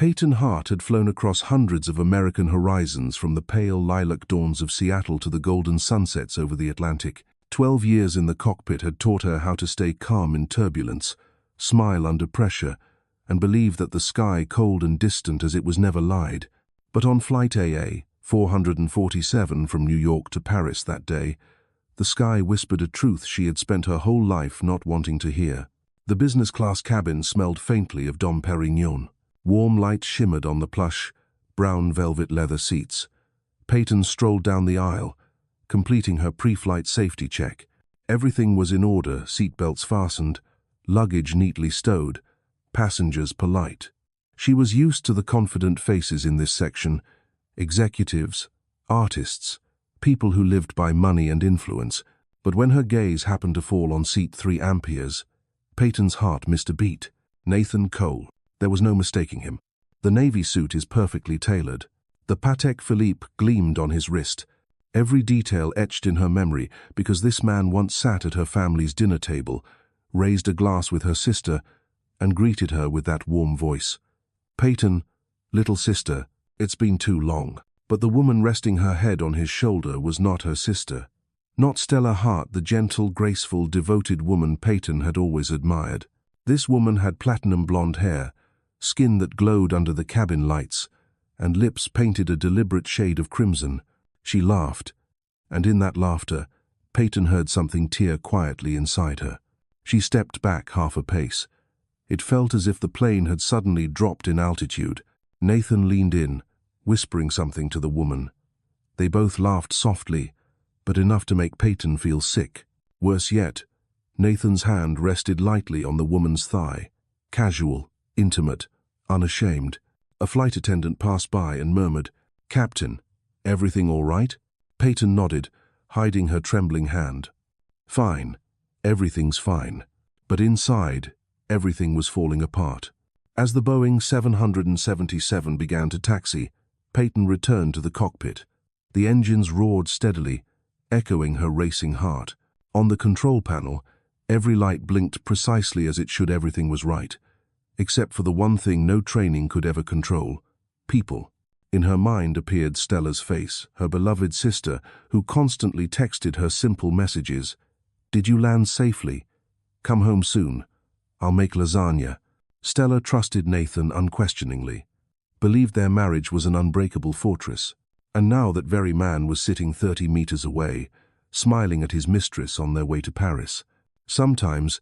Peyton Hart had flown across hundreds of American horizons, from the pale lilac dawns of Seattle to the golden sunsets over the Atlantic. 12 years in the cockpit had taught her how to stay calm in turbulence, smile under pressure, and believe that the sky, cold and distant as it was, never lied. But on Flight AA447 from New York to Paris that day, the sky whispered a truth she had spent her whole life not wanting to hear. The business-class cabin smelled faintly of Dom Perignon. Warm light shimmered on the plush, brown velvet leather seats. Peyton strolled down the aisle, completing her pre-flight safety check. Everything was in order, seatbelts fastened, luggage neatly stowed, passengers polite. She was used to the confident faces in this section: executives, artists, people who lived by money and influence. But when her gaze happened to fall on seat 3 amperes, Peyton's heart missed a beat. Nathan Cole. There was no mistaking him. The navy suit is perfectly tailored. The Patek Philippe gleamed on his wrist, every detail etched in her memory, because this man once sat at her family's dinner table, raised a glass with her sister, and greeted her with that warm voice. "Peyton, little sister, it's been too long." But the woman resting her head on his shoulder was not her sister. Not Stella Hart, the gentle, graceful, devoted woman Peyton had always admired. This woman had platinum blonde hair, skin that glowed under the cabin lights, and lips painted a deliberate shade of crimson. She laughed, and in that laughter, Peyton heard something tear quietly inside her. She stepped back half a pace. It felt as if the plane had suddenly dropped in altitude. Nathan leaned in, whispering something to the woman. They both laughed softly, but enough to make Peyton feel sick. Worse yet, Nathan's hand rested lightly on the woman's thigh. Casual, intimate, unashamed. A flight attendant passed by and murmured, "Captain, everything all right?" Peyton nodded, hiding her trembling hand. "Fine. Everything's fine." But inside, everything was falling apart. As the Boeing 777 began to taxi, Peyton returned to the cockpit. The engines roared steadily, echoing her racing heart. On the control panel, every light blinked precisely as it should. Everything was right, except for the one thing no training could ever control: people. In her mind appeared Stella's face, her beloved sister, who constantly texted her simple messages. "Did you land safely? Come home soon. I'll make lasagna." Stella trusted Nathan unquestioningly, believed their marriage was an unbreakable fortress. And now that very man was sitting 30 meters away, smiling at his mistress on their way to Paris. Sometimes,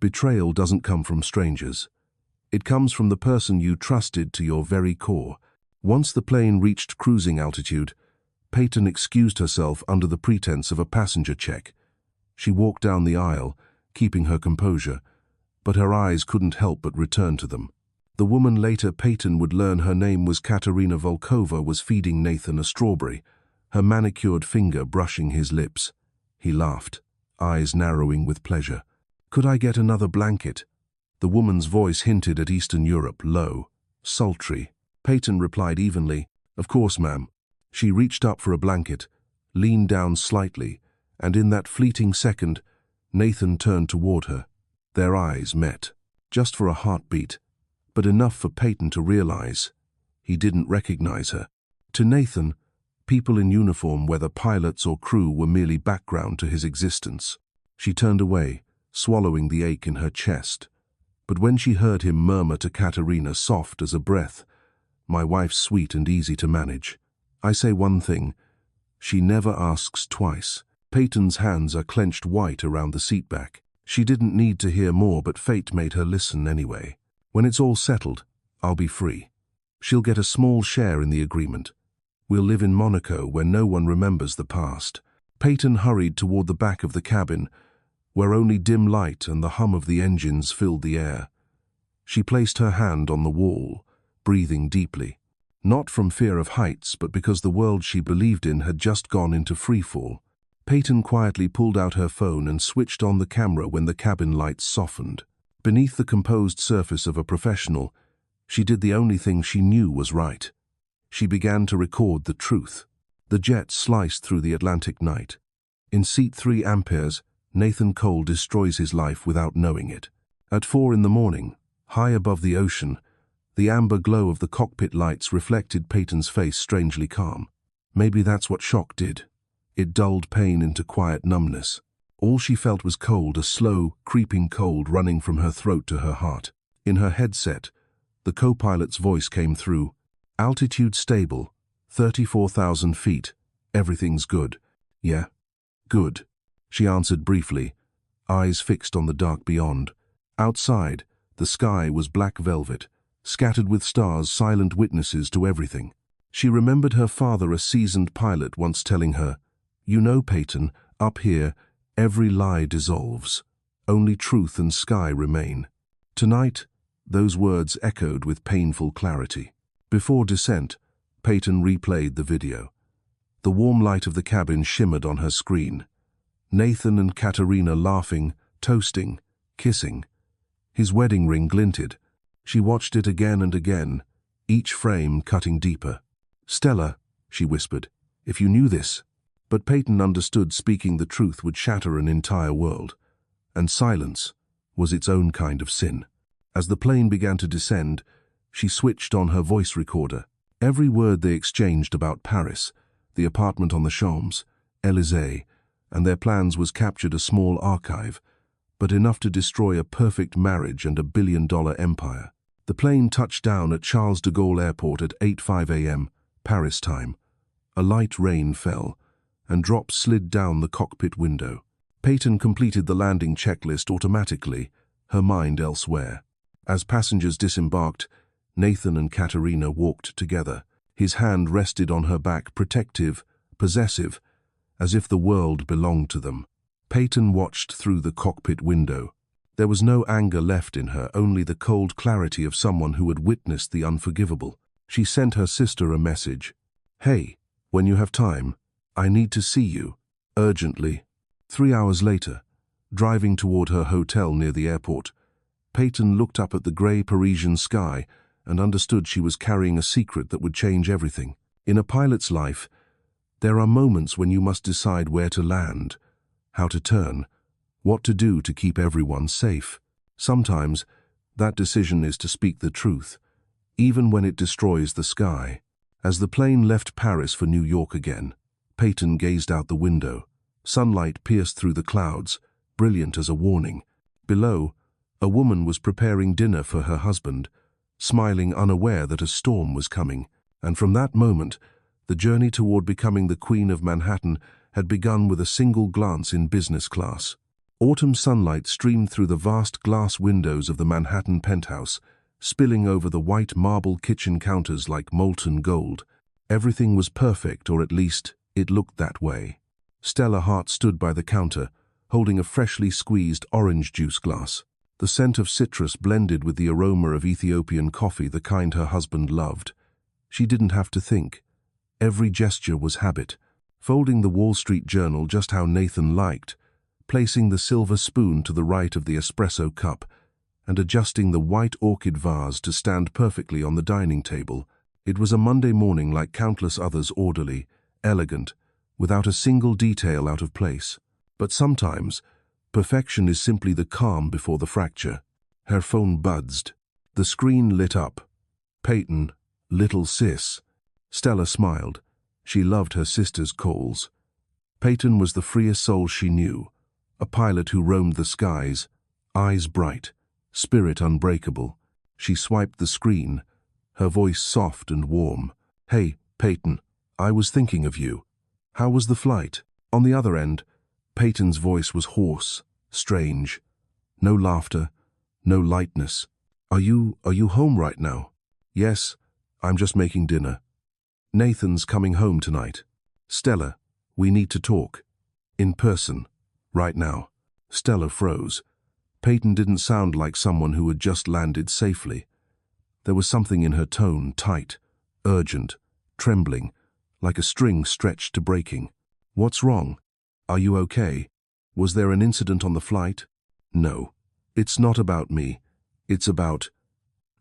betrayal doesn't come from strangers. It comes from the person you trusted to your very core. Once the plane reached cruising altitude, Peyton excused herself under the pretense of a passenger check. She walked down the aisle, keeping her composure, but her eyes couldn't help but return to them. The woman later Peyton would learn her name was Katerina Volkova was feeding Nathan a strawberry, her manicured finger brushing his lips. He laughed, eyes narrowing with pleasure. "Could I get another blanket?" The woman's voice hinted at Eastern Europe, low, sultry. Peyton replied evenly, "Of course, ma'am." She reached up for a blanket, leaned down slightly, and in that fleeting second, Nathan turned toward her. Their eyes met, just for a heartbeat, but enough for Peyton to realize he didn't recognize her. To Nathan, people in uniform, whether pilots or crew, were merely background to his existence. She turned away, swallowing the ache in her chest. But when she heard him murmur to Katerina, soft as a breath, "My wife's sweet and easy to manage. I say one thing, she never asks twice." Peyton's hands are clenched white around the seatback. She didn't need to hear more, but fate made her listen anyway. "When it's all settled, I'll be free. She'll get a small share in the agreement. We'll live in Monaco where no one remembers the past." Peyton hurried toward the back of the cabin, where only dim light and the hum of the engines filled the air. She placed her hand on the wall, breathing deeply. Not from fear of heights, but because the world she believed in had just gone into freefall. Peyton quietly pulled out her phone and switched on the camera when the cabin lights softened. Beneath the composed surface of a professional, she did the only thing she knew was right. She began to record the truth. The jet sliced through the Atlantic night. In seat 3 amperes, Nathan Cole destroys his life without knowing it. At 4 in the morning, high above the ocean, The amber glow of the cockpit lights reflected Peyton's face strangely calm. Maybe that's what shock did. It dulled pain into quiet numbness. All she felt was cold, a slow, creeping cold running from her throat to her heart. In her headset, the co-pilot's voice came through. Altitude stable, 34,000 feet. Everything's good. Yeah, good. She answered briefly, eyes fixed on the dark beyond. Outside, the sky was black velvet, scattered with stars, silent witnesses to everything. She remembered her father, a seasoned pilot, once telling her, "You know, Peyton, up here, every lie dissolves. Only truth and sky remain." Tonight, those words echoed with painful clarity. Before descent, Peyton replayed the video. The warm light of the cabin shimmered on her screen. Nathan and Katerina laughing, toasting, kissing. His wedding ring glinted. She watched it again and again, each frame cutting deeper. "Stella," she whispered, "if you knew this." But Peyton understood speaking the truth would shatter an entire world. And silence was its own kind of sin. As the plane began to descend, she switched on her voice recorder. Every word they exchanged about Paris, the apartment on the Champs-Élysées, and their plans was captured, a small archive, but enough to destroy a perfect marriage and a billion-dollar empire. The plane touched down at Charles de Gaulle Airport at 8:05 a.m., Paris time. A light rain fell, and drops slid down the cockpit window. Peyton completed the landing checklist automatically, her mind elsewhere. As passengers disembarked, Nathan and Katerina walked together. His hand rested on her back, protective, possessive, as if the world belonged to them. Peyton watched through the cockpit window. There was no anger left in her, only the cold clarity of someone who had witnessed the unforgivable. She sent her sister a message. "Hey, when you have time, I need to see you, urgently." 3 hours later, driving toward her hotel near the airport, Peyton looked up at the grey Parisian sky and understood she was carrying a secret that would change everything. In a pilot's life, there are moments when you must decide where to land, how to turn, what to do to keep everyone safe. Sometimes, that decision is to speak the truth, even when it destroys the sky. As the plane left Paris for New York again, Peyton gazed out the window. Sunlight pierced through the clouds, brilliant as a warning. Below, a woman was preparing dinner for her husband, smiling, unaware that a storm was coming. And from that moment, the journey toward becoming the Queen of Manhattan had begun with a single glance in business class. Autumn sunlight streamed through the vast glass windows of the Manhattan penthouse, spilling over the white marble kitchen counters like molten gold. Everything was perfect, or at least it looked that way. Stella Hart stood by the counter, holding a freshly squeezed orange juice glass. The scent of citrus blended with the aroma of Ethiopian coffee, the kind her husband loved. She didn't have to think. Every gesture was habit. Folding the Wall Street Journal just how Nathan liked, placing the silver spoon to the right of the espresso cup, and adjusting the white orchid vase to stand perfectly on the dining table. It was a Monday morning like countless others, orderly, elegant, without a single detail out of place. But sometimes, perfection is simply the calm before the fracture. Her phone buzzed. The screen lit up. "Peyton, little sis." Stella smiled. She loved her sister's calls. Peyton was the freest soul she knew, a pilot who roamed the skies, eyes bright, spirit unbreakable. She swiped the screen, her voice soft and warm. "Hey, Peyton, I was thinking of you. How was the flight?" On the other end, Peyton's voice was hoarse, strange. No laughter, no lightness. Are you home right now?" "Yes, I'm just making dinner." "Nathan's coming home tonight." "Stella, we need to talk. In person. Right now." Stella froze. Peyton didn't sound like someone who had just landed safely. There was something in her tone, tight, urgent, trembling, like a string stretched to breaking. "What's wrong? Are you okay? Was there an incident on the flight?" "No. It's not about me. It's about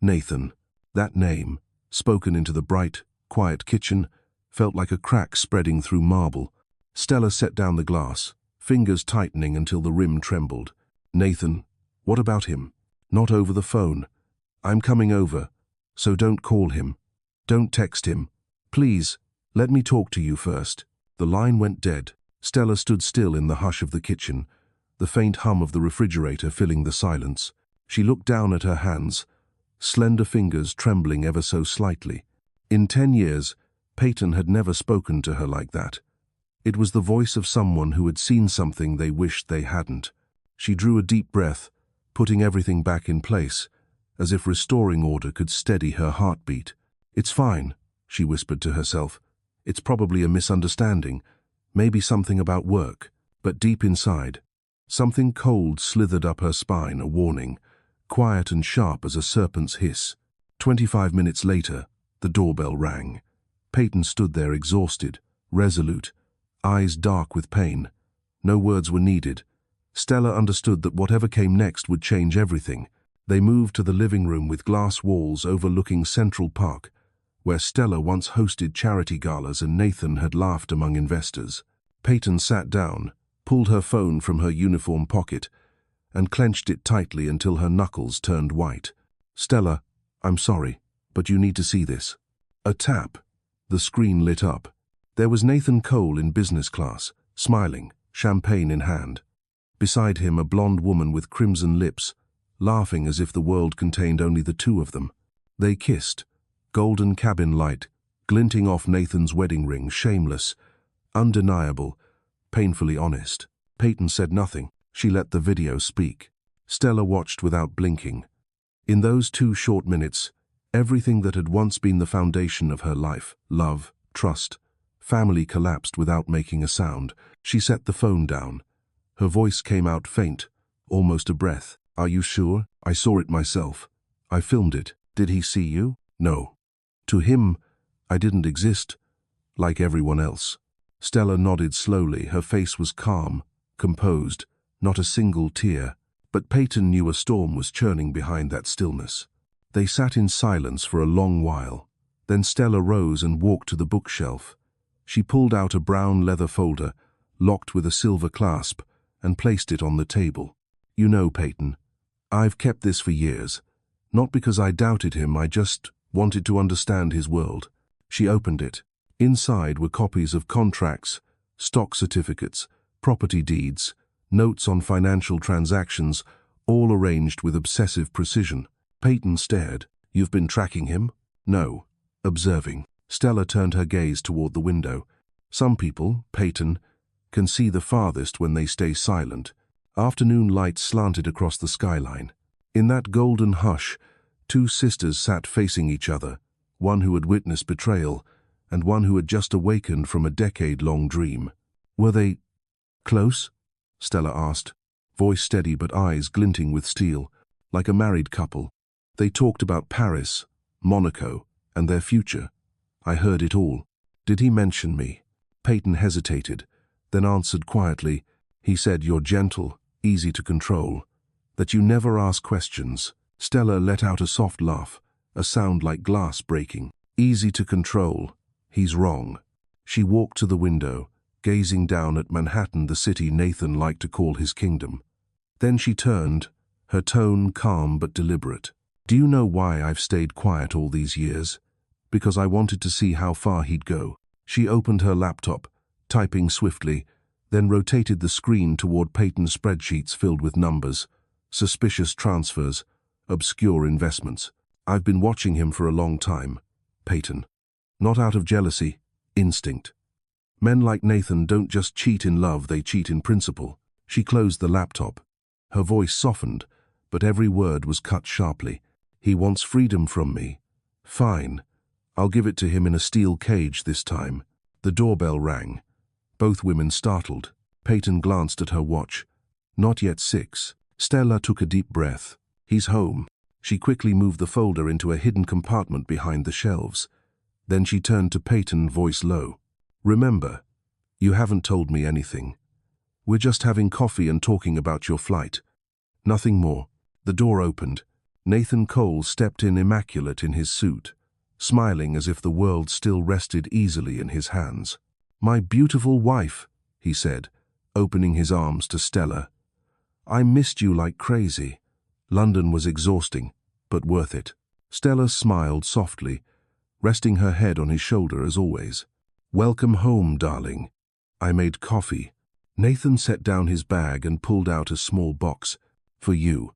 Nathan." That name, spoken into the bright, quiet kitchen, felt like a crack spreading through marble. Stella set down the glass, fingers tightening until the rim trembled. "Nathan, what about him?" "Not over the phone. I'm coming over. So don't call him. Don't text him. Please, let me talk to you first." The line went dead. Stella stood still in the hush of the kitchen, the faint hum of the refrigerator filling the silence. She looked down at her hands, slender fingers trembling ever so slightly. In 10 years, Peyton had never spoken to her like that. It was the voice of someone who had seen something they wished they hadn't. She drew a deep breath, putting everything back in place, as if restoring order could steady her heartbeat. "It's fine," she whispered to herself. "It's probably a misunderstanding, maybe something about work." But deep inside, something cold slithered up her spine, a warning, quiet and sharp as a serpent's hiss. 25 minutes later, the doorbell rang. Peyton stood there exhausted, resolute, eyes dark with pain. No words were needed. Stella understood that whatever came next would change everything. They moved to the living room with glass walls overlooking Central Park, where Stella once hosted charity galas and Nathan had laughed among investors. Peyton sat down, pulled her phone from her uniform pocket, and clenched it tightly until her knuckles turned white. "Stella, I'm sorry, but you need to see this." A tap. The screen lit up. There was Nathan Cole in business class, smiling, champagne in hand. Beside him, a blonde woman with crimson lips, laughing as if the world contained only the two of them. They kissed, golden cabin light glinting off Nathan's wedding ring, shameless, undeniable, painfully honest. Peyton said nothing. She let the video speak. Stella watched without blinking. In those 2 short minutes, everything that had once been the foundation of her life, love, trust, family, collapsed without making a sound. She set the phone down. Her voice came out faint, almost a breath. "Are you sure? I saw it myself. I filmed it. Did he see you?" "No. To him, I didn't exist, like everyone else." Stella nodded slowly. Her face was calm, composed, not a single tear. But Peyton knew a storm was churning behind that stillness. They sat in silence for a long while. Then Stella rose and walked to the bookshelf. She pulled out a brown leather folder, locked with a silver clasp, and placed it on the table. "You know, Peyton, I've kept this for years. Not because I doubted him, I just wanted to understand his world." She opened it. Inside were copies of contracts, stock certificates, property deeds, notes on financial transactions, all arranged with obsessive precision. Peyton stared. "You've been tracking him?" "No. Observing." Stella turned her gaze toward the window. "Some people, Peyton, can see the farthest when they stay silent." Afternoon light slanted across the skyline. In that golden hush, 2 sisters sat facing each other, one who had witnessed betrayal, and one who had just awakened from a decade-long dream. "Were they close?" Stella asked, voice steady but eyes glinting with steel, like a married couple. "They talked about Paris, Monaco, and their future. I heard it all." "Did he mention me?" Peyton hesitated, then answered quietly. "He said you're gentle, easy to control, that you never ask questions." Stella let out a soft laugh, a sound like glass breaking. "Easy to control. He's wrong." She walked to the window, gazing down at Manhattan, the city Nathan liked to call his kingdom. Then she turned, her tone calm but deliberate. "Do you know why I've stayed quiet all these years? Because I wanted to see how far he'd go." She opened her laptop, typing swiftly, then rotated the screen toward Peyton's spreadsheets filled with numbers, suspicious transfers, obscure investments. "I've been watching him for a long time, Peyton. Not out of jealousy, instinct. Men like Nathan don't just cheat in love, they cheat in principle." She closed the laptop. Her voice softened, but every word was cut sharply. "He wants freedom from me. Fine. I'll give it to him in a steel cage this time." The doorbell rang. Both women startled. Peyton glanced at her watch. Not yet 6. Stella took a deep breath. "He's home." She quickly moved the folder into a hidden compartment behind the shelves. Then she turned to Peyton, voice low. "Remember, you haven't told me anything. We're just having coffee and talking about your flight. Nothing more." The door opened. Nathan Cole stepped in, immaculate in his suit, smiling as if the world still rested easily in his hands. "My beautiful wife," he said, opening his arms to Stella. "I missed you like crazy. London was exhausting, but worth it." Stella smiled softly, resting her head on his shoulder as always. "Welcome home, darling. I made coffee." Nathan set down his bag and pulled out a small box. "For you.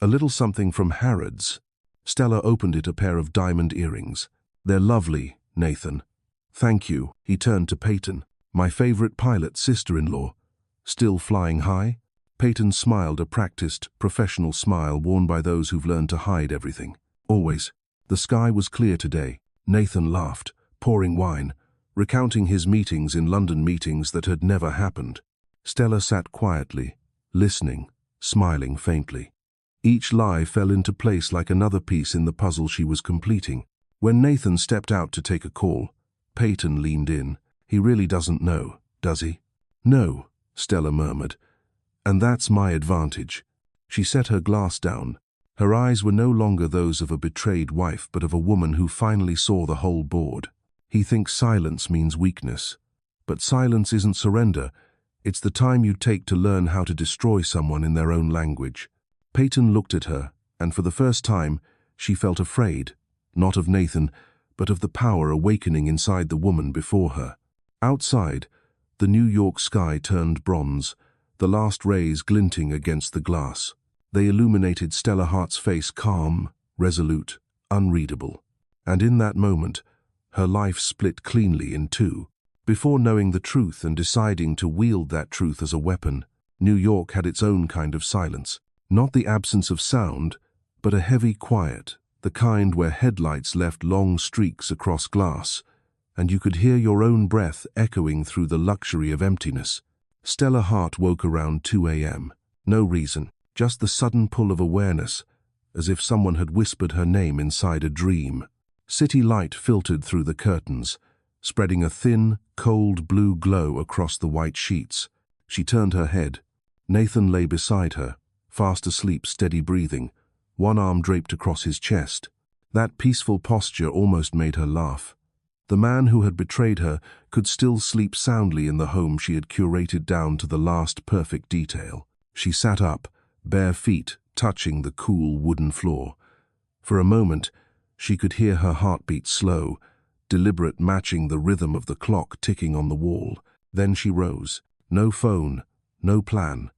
A little something from Harrods." Stella opened it, a pair of diamond earrings. "They're lovely, Nathan." "Thank you." He turned to Peyton. "My favorite pilot sister-in-law. Still flying high?" Peyton smiled, a practiced, professional smile worn by those who've learned to hide everything. "Always." The sky was clear today. Nathan laughed, pouring wine, recounting his meetings in London, meetings that had never happened. Stella sat quietly, listening, smiling faintly. Each lie fell into place like another piece in the puzzle she was completing. When Nathan stepped out to take a call, Peyton leaned in. "He really doesn't know, does he?" "No," Stella murmured. "And that's my advantage." She set her glass down. Her eyes were no longer those of a betrayed wife, but of a woman who finally saw the whole board. "He thinks silence means weakness. But silence isn't surrender. It's the time you take to learn how to destroy someone in their own language." Peyton looked at her, and for the first time, she felt afraid, not of Nathan, but of the power awakening inside the woman before her. Outside, the New York sky turned bronze, the last rays glinting against the glass. They illuminated Stella Hart's face, calm, resolute, unreadable. And in that moment, her life split cleanly in two. Before knowing the truth and deciding to wield that truth as a weapon, New York had its own kind of silence. Not the absence of sound, but a heavy quiet, the kind where headlights left long streaks across glass, and you could hear your own breath echoing through the luxury of emptiness. Stella Hart woke around 2 a.m. No reason, just the sudden pull of awareness, as if someone had whispered her name inside a dream. City light filtered through the curtains, spreading a thin, cold blue glow across the white sheets. She turned her head. Nathan lay beside her, fast asleep, steady breathing, one arm draped across his chest. That peaceful posture almost made her laugh. The man who had betrayed her could still sleep soundly in the home she had curated down to the last perfect detail. She sat up, bare feet touching the cool wooden floor. For a moment, she could hear her heartbeat slow, deliberate, matching the rhythm of the clock ticking on the wall. Then she rose. No phone, no plan.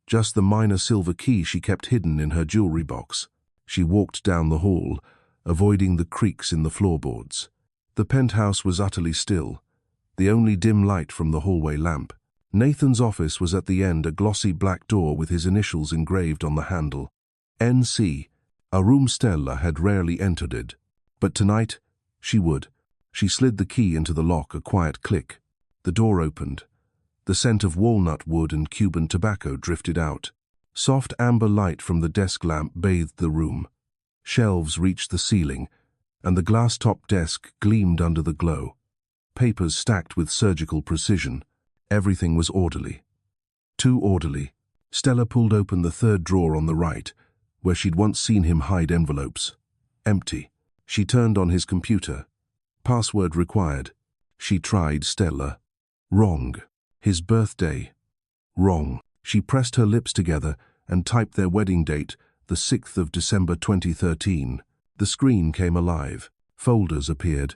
Just the minor silver key she kept hidden in her jewelry box. She walked down the hall, avoiding the creaks in the floorboards. The penthouse was utterly still, the only dim light from the hallway lamp. Nathan's office was at the end, a glossy black door with his initials engraved on the handle. NC, a room Stella had rarely entered it. But tonight, she would. She slid the key into the lock, a quiet click. The door opened. The scent of walnut wood and Cuban tobacco drifted out. Soft amber light from the desk lamp bathed the room. Shelves reached the ceiling, and the glass-topped desk gleamed under the glow. Papers stacked with surgical precision. Everything was orderly. Too orderly. Stella pulled open the third drawer on the right, where she'd once seen him hide envelopes. Empty. She turned on his computer. Password required. She tried Stella. Wrong. His birthday. Wrong. She pressed her lips together and typed their wedding date, the 6th of December 2013. The screen came alive. Folders appeared.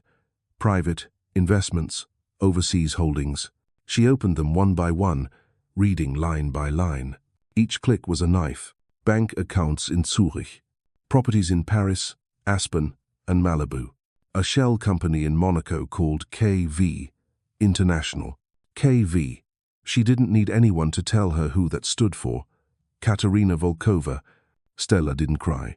Private, investments, overseas holdings. She opened them one by one, reading line by line. Each click was a knife. Bank accounts in Zurich. Properties in Paris, Aspen, and Malibu. A shell company in Monaco called KV International. KV. She didn't need anyone to tell her who that stood for. Katerina Volkova. Stella didn't cry.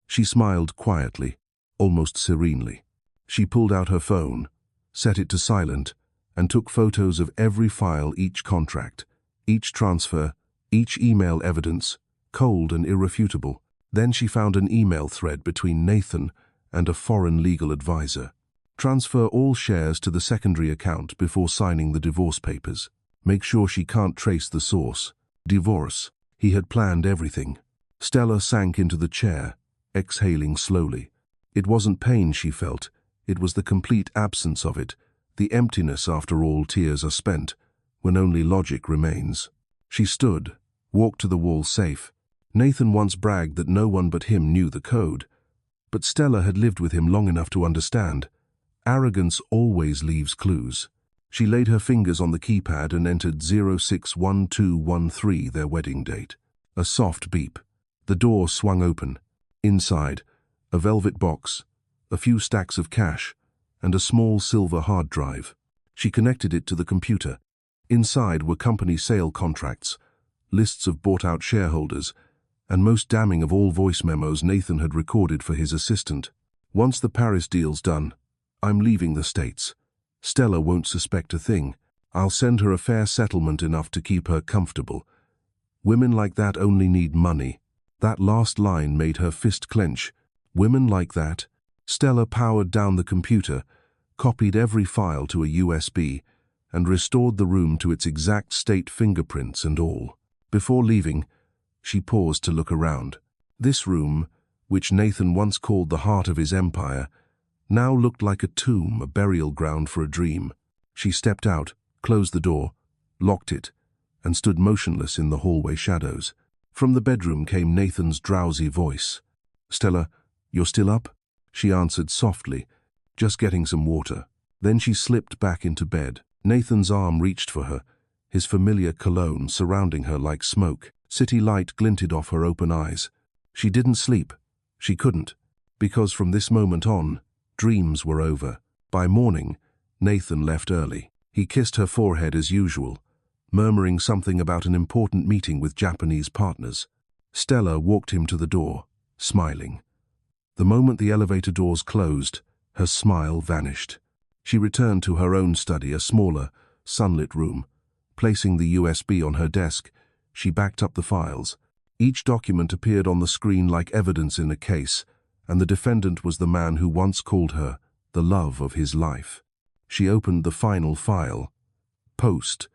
She smiled quietly, almost serenely. She pulled out her phone, set it to silent, and took photos of every file, each contract, each transfer, each email evidence, cold and irrefutable. Then she found an email thread between Nathan and a foreign legal advisor. Transfer all shares to the secondary account before signing the divorce papers. Make sure she can't trace the source. Divorce. He had planned everything. Stella sank into the chair, exhaling slowly. It wasn't pain she felt, it was the complete absence of it, the emptiness after all tears are spent, when only logic remains. She stood, walked to the wall safe. Nathan once bragged that no one but him knew the code. But Stella had lived with him long enough to understand. Arrogance always leaves clues. She laid her fingers on the keypad and entered 061213, their wedding date. A soft beep. The door swung open. Inside, a velvet box, a few stacks of cash, and a small silver hard drive. She connected it to the computer. Inside were company sale contracts, lists of bought-out shareholders, and most damning of all, voice memos Nathan had recorded for his assistant. Once the Paris deal's done, I'm leaving the States. Stella won't suspect a thing. I'll send her a fair settlement enough to keep her comfortable. Women like that only need money. That last line made her fist clench. Women like that? Stella powered down the computer, copied every file to a USB, and restored the room to its exact state, fingerprints and all. Before leaving, she paused to look around. This room, which Nathan once called the heart of his empire, now looked like a tomb, a burial ground for a dream. She stepped out, closed the door, locked it, and stood motionless in the hallway shadows. From the bedroom came Nathan's drowsy voice. "Stella, you're still up?" She answered softly, "Just getting some water." Then she slipped back into bed. Nathan's arm reached for her, his familiar cologne surrounding her like smoke. City light glinted off her open eyes. She didn't sleep. She couldn't, because from this moment on, dreams were over. By morning, Nathan left early. He kissed her forehead as usual, murmuring something about an important meeting with Japanese partners. Stella walked him to the door, smiling. The moment the elevator doors closed, her smile vanished. She returned to her own study, a smaller, sunlit room. Placing the USB on her desk, she backed up the files. Each document appeared on the screen like evidence in a case, and the defendant was the man who once called her the love of his life. She opened the final file. Post.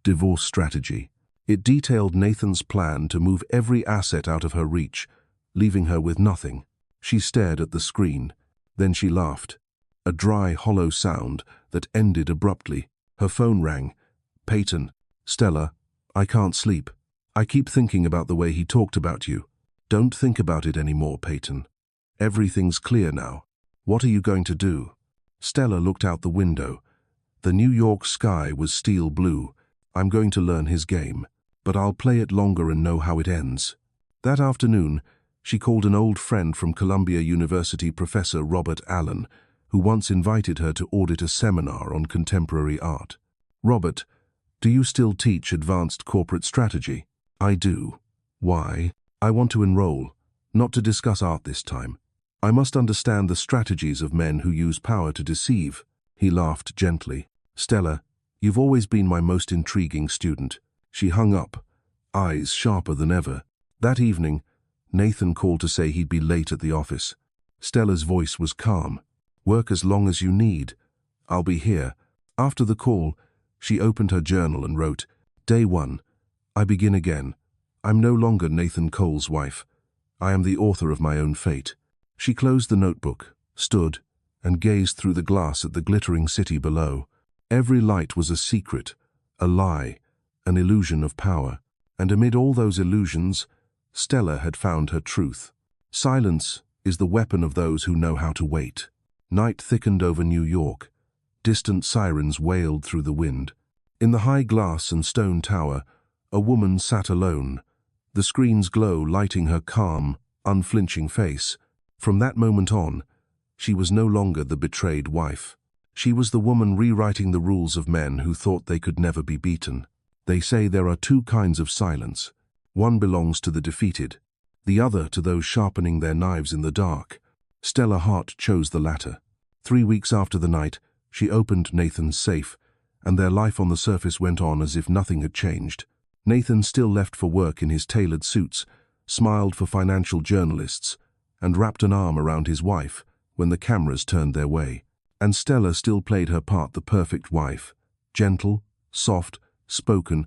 Divorce strategy. It detailed Nathan's plan to move every asset out of her reach, leaving her with nothing. She stared at the screen. Then she laughed. A dry, hollow sound that ended abruptly. Her phone rang. "Peyton. Stella, I can't sleep. I keep thinking about the way he talked about you." "Don't think about it anymore, Peyton. Everything's clear now. What are you going to do?" Stella looked out the window. The New York sky was steel blue. "I'm going to learn his game, but I'll play it longer and know how it ends." That afternoon, she called an old friend from Columbia University, Professor Robert Allen, who once invited her to audit a seminar on contemporary art. "Robert, do you still teach advanced corporate strategy?" "I do." "Why?" "I want to enroll, not to discuss art this time. I must understand the strategies of men who use power to deceive." He laughed gently. "Stella, you've always been my most intriguing student." She hung up, eyes sharper than ever. That evening, Nathan called to say he'd be late at the office. Stella's voice was calm. "Work as long as you need. I'll be here." After the call, she opened her journal and wrote, "Day 1. I begin again. I'm no longer Nathan Cole's wife. I am the author of my own fate." She closed the notebook, stood, and gazed through the glass at the glittering city below. Every light was a secret, a lie, an illusion of power. And amid all those illusions, Stella had found her truth. Silence is the weapon of those who know how to wait. Night thickened over New York. Distant sirens wailed through the wind. In the high glass and stone tower, a woman sat alone, the screen's glow lighting her calm, unflinching face. From that moment on, she was no longer the betrayed wife. She was the woman rewriting the rules of men who thought they could never be beaten. They say there are two kinds of silence. One belongs to the defeated, the other to those sharpening their knives in the dark. Stella Hart chose the latter. 3 weeks after the night, she opened Nathan's safe, and their life on the surface went on as if nothing had changed. Nathan still left for work in his tailored suits, smiled for financial journalists, and wrapped an arm around his wife when the cameras turned their way. And Stella still played her part, the perfect wife, gentle, soft, spoken,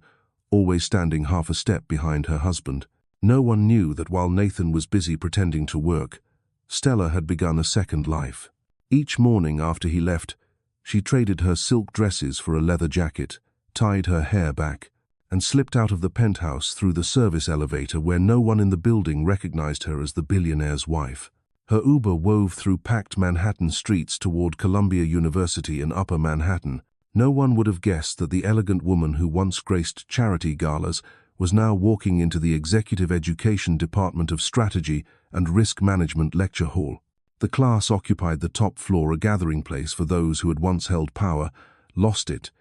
always standing half a step behind her husband. No one knew that while Nathan was busy pretending to work, Stella had begun a second life. Each morning after he left, she traded her silk dresses for a leather jacket, tied her hair back, and slipped out of the penthouse through the service elevator where no one in the building recognized her as the billionaire's wife. Her Uber wove through packed Manhattan streets toward Columbia University in Upper Manhattan. No one would have guessed that the elegant woman who once graced charity galas was now walking into the Executive Education Department of Strategy and Risk Management Lecture Hall. The class occupied the top floor, a gathering place for those who had once held power, lost it,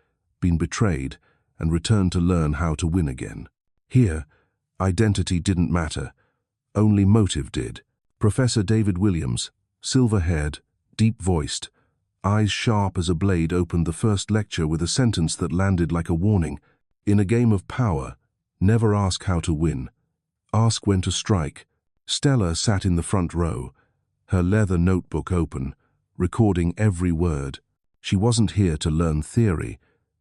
been betrayed, and returned to learn how to win again. Here, identity didn't matter, only motive did. Professor David Williams, silver-haired, deep-voiced, eyes sharp as a blade, opened the first lecture with a sentence that landed like a warning. In a game of power, never ask how to win. Ask when to strike. Stella sat in the front row, her leather notebook open, recording every word. She wasn't here to learn theory.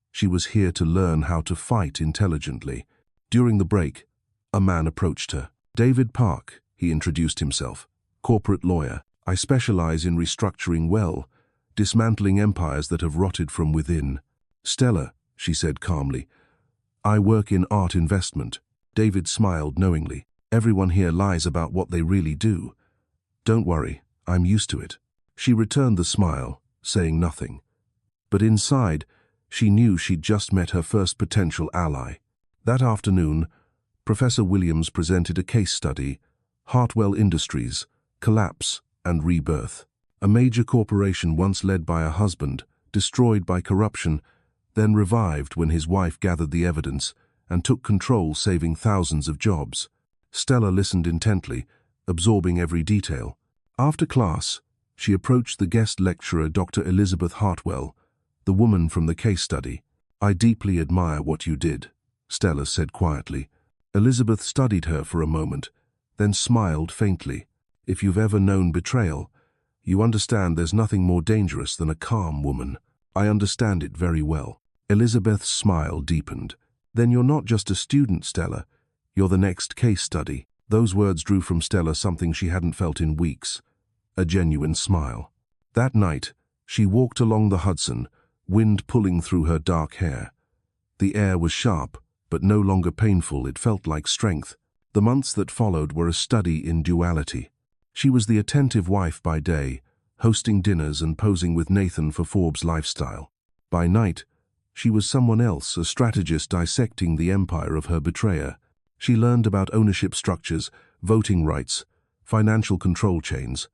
She was here to learn how to fight intelligently. During the break, a man approached her. "David Park," he introduced himself. "Corporate lawyer. I specialize in restructuring dismantling empires that have rotted from within." "Stella," she said calmly, "I work in art investment." David smiled knowingly. "Everyone here lies about what they really do. Don't worry, I'm used to it." She returned the smile, saying nothing. But inside, she knew she'd just met her first potential ally. That afternoon, Professor Williams presented a case study, Hartwell Industries, Collapse and Rebirth. A major corporation once led by a husband, destroyed by corruption, then revived when his wife gathered the evidence and took control, saving thousands of jobs. Stella listened intently, absorbing every detail. After class, she approached the guest lecturer, Dr. Elizabeth Hartwell, the woman from the case study. "I deeply admire what you did," Stella said quietly. Elizabeth studied her for a moment, then smiled faintly. "If you've ever known betrayal, you understand there's nothing more dangerous than a calm woman." "I understand it very well." Elizabeth's smile deepened. "Then you're not just a student, Stella. You're the next case study." Those words drew from Stella something she hadn't felt in weeks, a genuine smile. That night, she walked along the Hudson, wind pulling through her dark hair. The air was sharp, but no longer painful. It felt like strength. The months that followed were a study in duality. She was the attentive wife by day, hosting dinners and posing with Nathan for Forbes Lifestyle. By night, she was someone else, a strategist dissecting the empire of her betrayer. She learned about ownership structures, voting rights, financial control chains,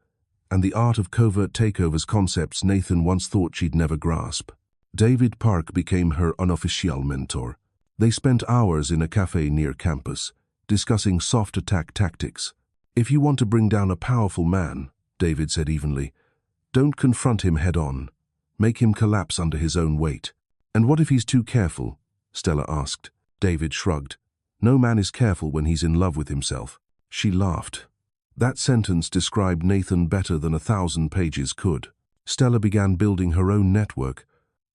and the art of covert takeovers, concepts Nathan once thought she'd never grasp. David Park became her unofficial mentor. They spent hours in a cafe near campus, discussing soft attack tactics. "If you want to bring down a powerful man," David said evenly, "don't confront him head-on. Make him collapse under his own weight." "And what if he's too careful?" Stella asked. David shrugged. "No man is careful when he's in love with himself." She laughed. That sentence described Nathan better than 1,000 pages could. Stella began building her own network.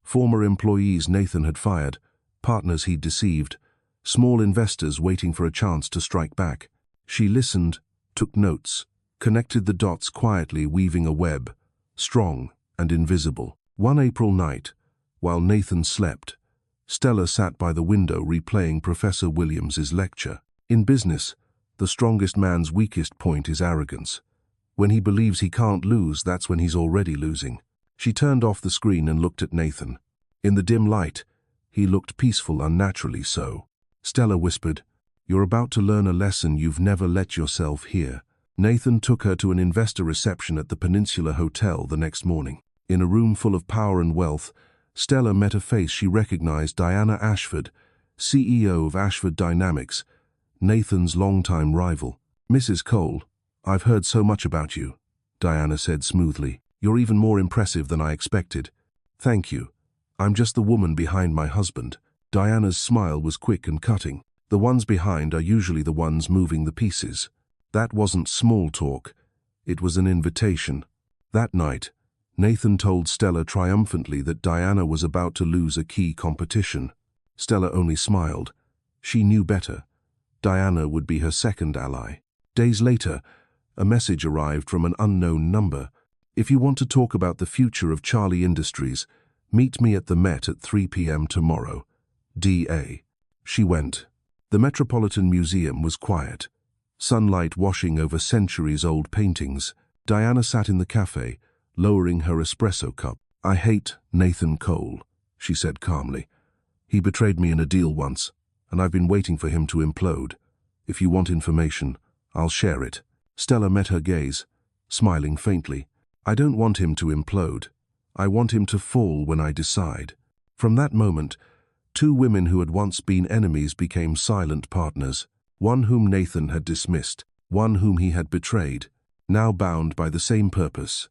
Former employees Nathan had fired, partners he'd deceived, small investors waiting for a chance to strike back. She listened, took notes, connected the dots quietly, weaving a web, strong and invisible. One April night, while Nathan slept, Stella sat by the window replaying Professor Williams's lecture. In business, the strongest man's weakest point is arrogance. When he believes he can't lose, that's when he's already losing. She turned off the screen and looked at Nathan. In the dim light, he looked peaceful, unnaturally so. Stella whispered, "You're about to learn a lesson you've never let yourself hear." Nathan took her to an investor reception at the Peninsula Hotel the next morning. In a room full of power and wealth, Stella met a face she recognized: Diana Ashford, CEO of Ashford Dynamics, Nathan's longtime rival. "Mrs. Cole, I've heard so much about you," Diana said smoothly. "You're even more impressive than I expected." "Thank you. I'm just the woman behind my husband." Diana's smile was quick and cutting. "The ones behind are usually the ones moving the pieces." That wasn't small talk. It was an invitation. That night, Nathan told Stella triumphantly that Diana was about to lose a key competition. Stella only smiled. She knew better. Diana would be her second ally. Days later, a message arrived from an unknown number. "If you want to talk about the future of Charlie Industries, meet me at the Met at 3 p.m. tomorrow. D.A." She went. The Metropolitan Museum was quiet, sunlight washing over centuries-old paintings. Diana sat in the cafe, lowering her espresso cup. "I hate Nathan Cole," she said calmly. "He betrayed me in a deal once, and I've been waiting for him to implode. If you want information, I'll share it." Stella met her gaze, smiling faintly. "I don't want him to implode. I want him to fall when I decide." From that moment, two women who had once been enemies became silent partners. One whom Nathan had dismissed, one whom he had betrayed, now bound by the same purpose: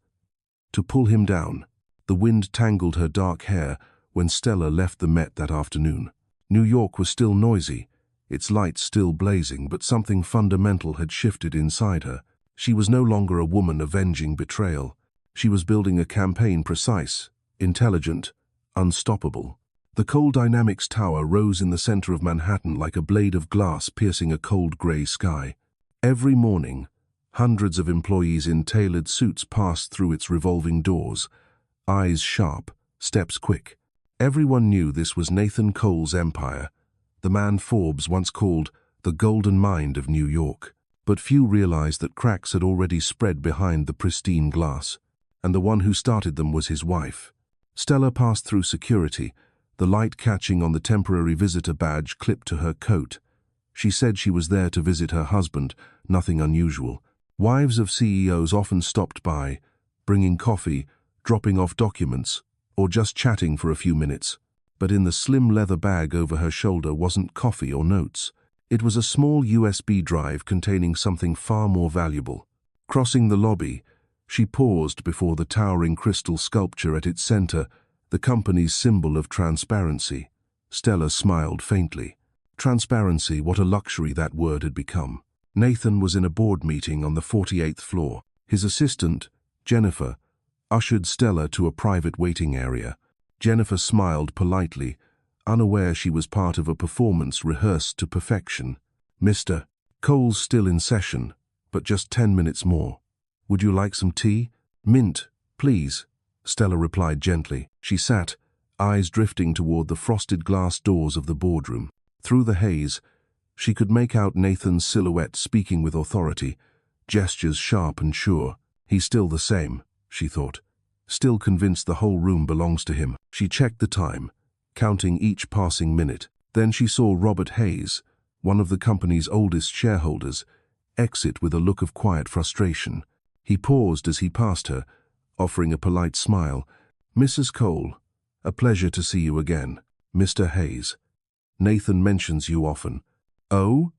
to pull him down. The wind tangled her dark hair when Stella left the Met that afternoon. New York was still noisy, its lights still blazing, but something fundamental had shifted inside her. She was no longer a woman avenging betrayal. She was building a campaign precise, intelligent, unstoppable. The Cole Dynamics Tower rose in the center of Manhattan like a blade of glass piercing a cold gray sky. Every morning, hundreds of employees in tailored suits passed through its revolving doors, eyes sharp, steps quick. Everyone knew this was Nathan Cole's empire, the man Forbes once called the golden mind of New York. But few realized that cracks had already spread behind the pristine glass, and the one who started them was his wife. Stella passed through security, the light catching on the temporary visitor badge clipped to her coat. She said she was there to visit her husband, nothing unusual. Wives of CEOs often stopped by, bringing coffee, dropping off documents, or just chatting for a few minutes. But in the slim leather bag over her shoulder wasn't coffee or notes. It was a small USB drive containing something far more valuable. Crossing the lobby, she paused before the towering crystal sculpture at its center, the company's symbol of transparency. Stella smiled faintly. Transparency, what a luxury that word had become. Nathan was in a board meeting on the 48th floor. His assistant, Jennifer, ushered Stella to a private waiting area. Jennifer smiled politely, unaware she was part of a performance rehearsed to perfection. "Mr. Cole's still in session, but just 10 minutes more. Would you like some tea?" "Mint, please," Stella replied gently. She sat, eyes drifting toward the frosted glass doors of the boardroom. Through the haze, she could make out Nathan's silhouette speaking with authority, gestures sharp and sure. He's still the same, she thought, still convinced the whole room belongs to him. She checked the time, counting each passing minute. Then she saw Robert Hayes, one of the company's oldest shareholders, exit with a look of quiet frustration. He paused as he passed her, offering a polite smile. "Mrs. Cole, a pleasure to see you again. Mr. Hayes. Nathan mentions you often." "Oh?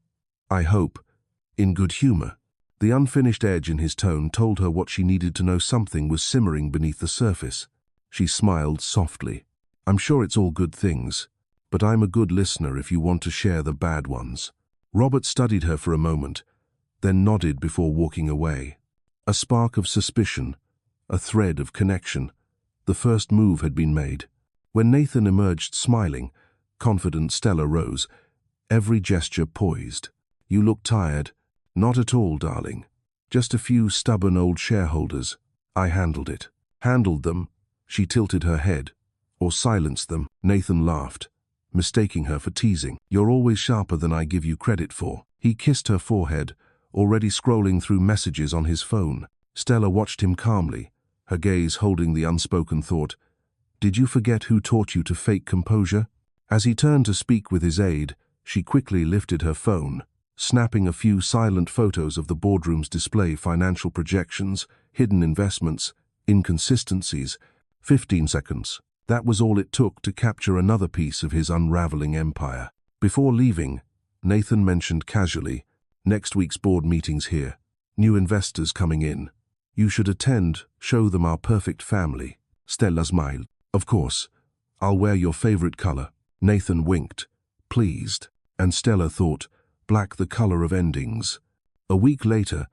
I hope." In good humor. The unfinished edge in his tone told her what she needed to know. Something was simmering beneath the surface. She smiled softly. "I'm sure it's all good things, but I'm a good listener if you want to share the bad ones." Robert studied her for a moment, then nodded before walking away. A spark of suspicion, a thread of connection. The first move had been made. When Nathan emerged smiling, confident, Stella rose, every gesture poised. "You look tired." "Not at all, darling. Just a few stubborn old shareholders. I handled it." "Handled them?" She tilted her head. "Or silenced them?" Nathan laughed, mistaking her for teasing. "You're always sharper than I give you credit for." He kissed her forehead, already scrolling through messages on his phone. Stella watched him calmly, her gaze holding the unspoken thought. "Did you forget who taught you to fake composure?" As he turned to speak with his aide, she quickly lifted her phone, snapping a few silent photos of the boardroom's display: financial projections, hidden investments, inconsistencies. 15 seconds. That was all it took to capture another piece of his unraveling empire. Before leaving, Nathan mentioned casually, "Next week's board meeting's here. New investors coming in. You should attend, show them our perfect family." Stella smiled. "Of course. I'll wear your favorite color." Nathan winked, pleased, and Stella thought, black the color of endings. A week later,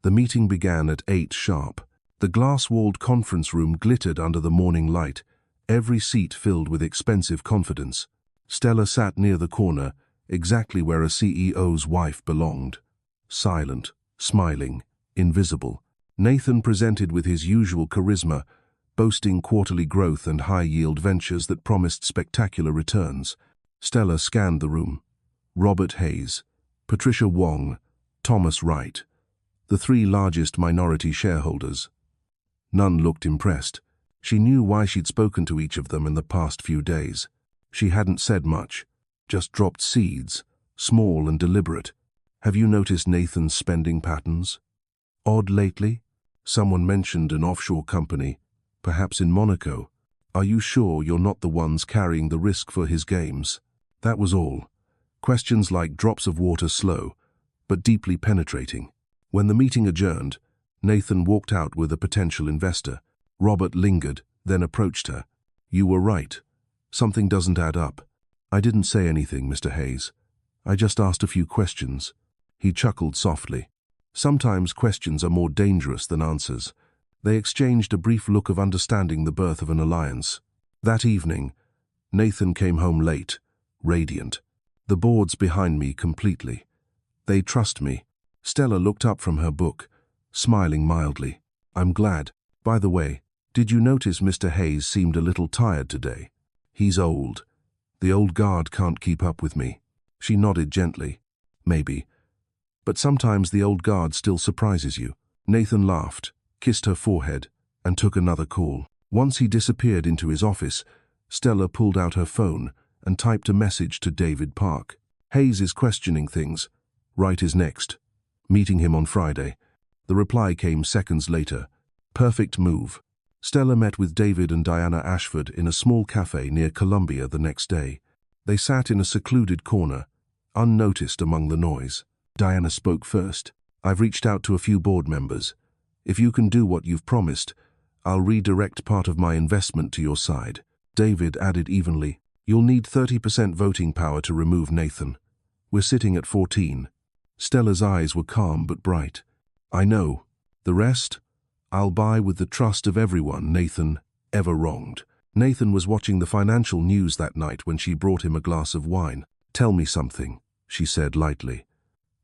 the meeting began at 8 sharp. The glass-walled conference room glittered under the morning light, every seat filled with expensive confidence. Stella sat near the corner, exactly where a CEO's wife belonged. Silent, smiling, invisible. Nathan presented with his usual charisma, boasting quarterly growth and high-yield ventures that promised spectacular returns. Stella scanned the room. Robert Hayes, Patricia Wong, Thomas Wright. the three largest minority shareholders. None looked impressed. She knew why she'd spoken to each of them in the past few days. She hadn't said much, just dropped seeds, small and deliberate. Have you noticed Nathan's spending patterns? Odd lately? Someone mentioned an offshore company, perhaps in Monaco. Are you sure you're not the ones carrying the risk for his games? That was all. Questions like drops of water, slow, but deeply penetrating. When the meeting adjourned, Nathan walked out with a potential investor. Robert lingered, then approached her. You were right. Something doesn't add up. I didn't say anything, Mr. Hayes. I just asked a few questions. He chuckled softly. Sometimes questions are more dangerous than answers. They exchanged a brief look of understanding, the birth of an alliance. That evening, Nathan came home late, radiant. The board's behind me completely. They trust me. Stella looked up from her book, smiling mildly. I'm glad. By the way, did you notice Mr. Hayes seemed a little tired today? He's old. The old guard can't keep up with me. She nodded gently. Maybe. But sometimes the old guard still surprises you. Nathan laughed, kissed her forehead, and took another call. Once he disappeared into his office, Stella pulled out her phone and typed a message to David Park. Hayes is questioning things. Wright is next. Meeting him on Friday. The reply came seconds later. Perfect move. Stella met with David and Diana Ashford in a small cafe near Columbia the next day. They sat in a secluded corner, unnoticed among the noise. Diana spoke first. I've reached out to a few board members. If you can do what you've promised, I'll redirect part of my investment to your side. David added evenly, you'll need 30% voting power to remove Nathan. We're sitting at 14. Stella's eyes were calm but bright. I know. The rest, I'll buy with the trust of everyone Nathan ever wronged. Nathan was watching the financial news that night when she brought him a glass of wine. Tell me something, she said lightly.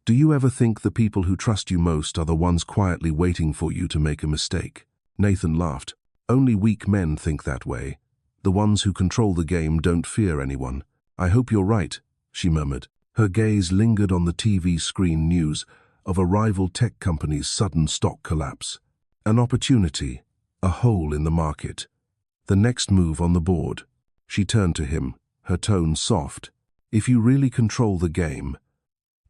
Do you ever think the people who trust you most are the ones quietly waiting for you to make a mistake? Nathan laughed. Only weak men think that way. The ones who control the game don't fear anyone. I hope you're right, she murmured. Her gaze lingered on the TV screen news of a rival tech company's sudden stock collapse. An opportunity, a hole in the market. The next move on the board. She turned to him, her tone soft. If you really control the game,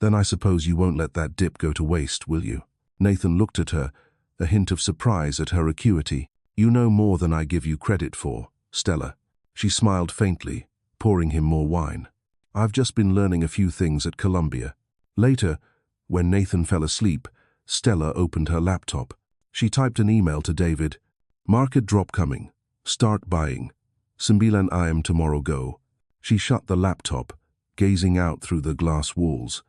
then I suppose you won't let that dip go to waste, will you? Nathan looked at her, a hint of surprise at her acuity. You know more than I give you credit for, Stella. She smiled faintly, pouring him more wine. I've just been learning a few things at Columbia. Later, when Nathan fell asleep, Stella opened her laptop. She typed an email to David. Market drop coming. Start buying. Sembilan IM tomorrow go. She shut the laptop, gazing out through the glass walls.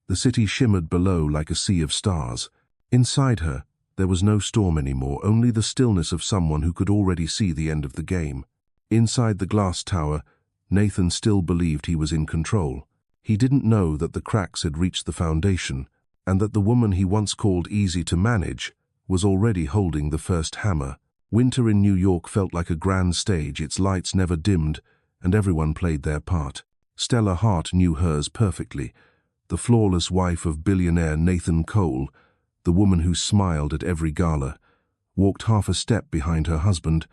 The city shimmered below like a sea of stars. Inside her, there was no storm anymore, only the stillness of someone who could already see the end of the game. Inside the glass tower, Nathan still believed he was in control. He didn't know that the cracks had reached the foundation, and that the woman he once called easy to manage was already holding the first hammer. Winter in New York felt like a grand stage, its lights never dimmed, and everyone played their part. Stella Hart knew hers perfectly. The flawless wife of billionaire Nathan Cole, the woman who smiled at every gala, walked half a step behind her husband,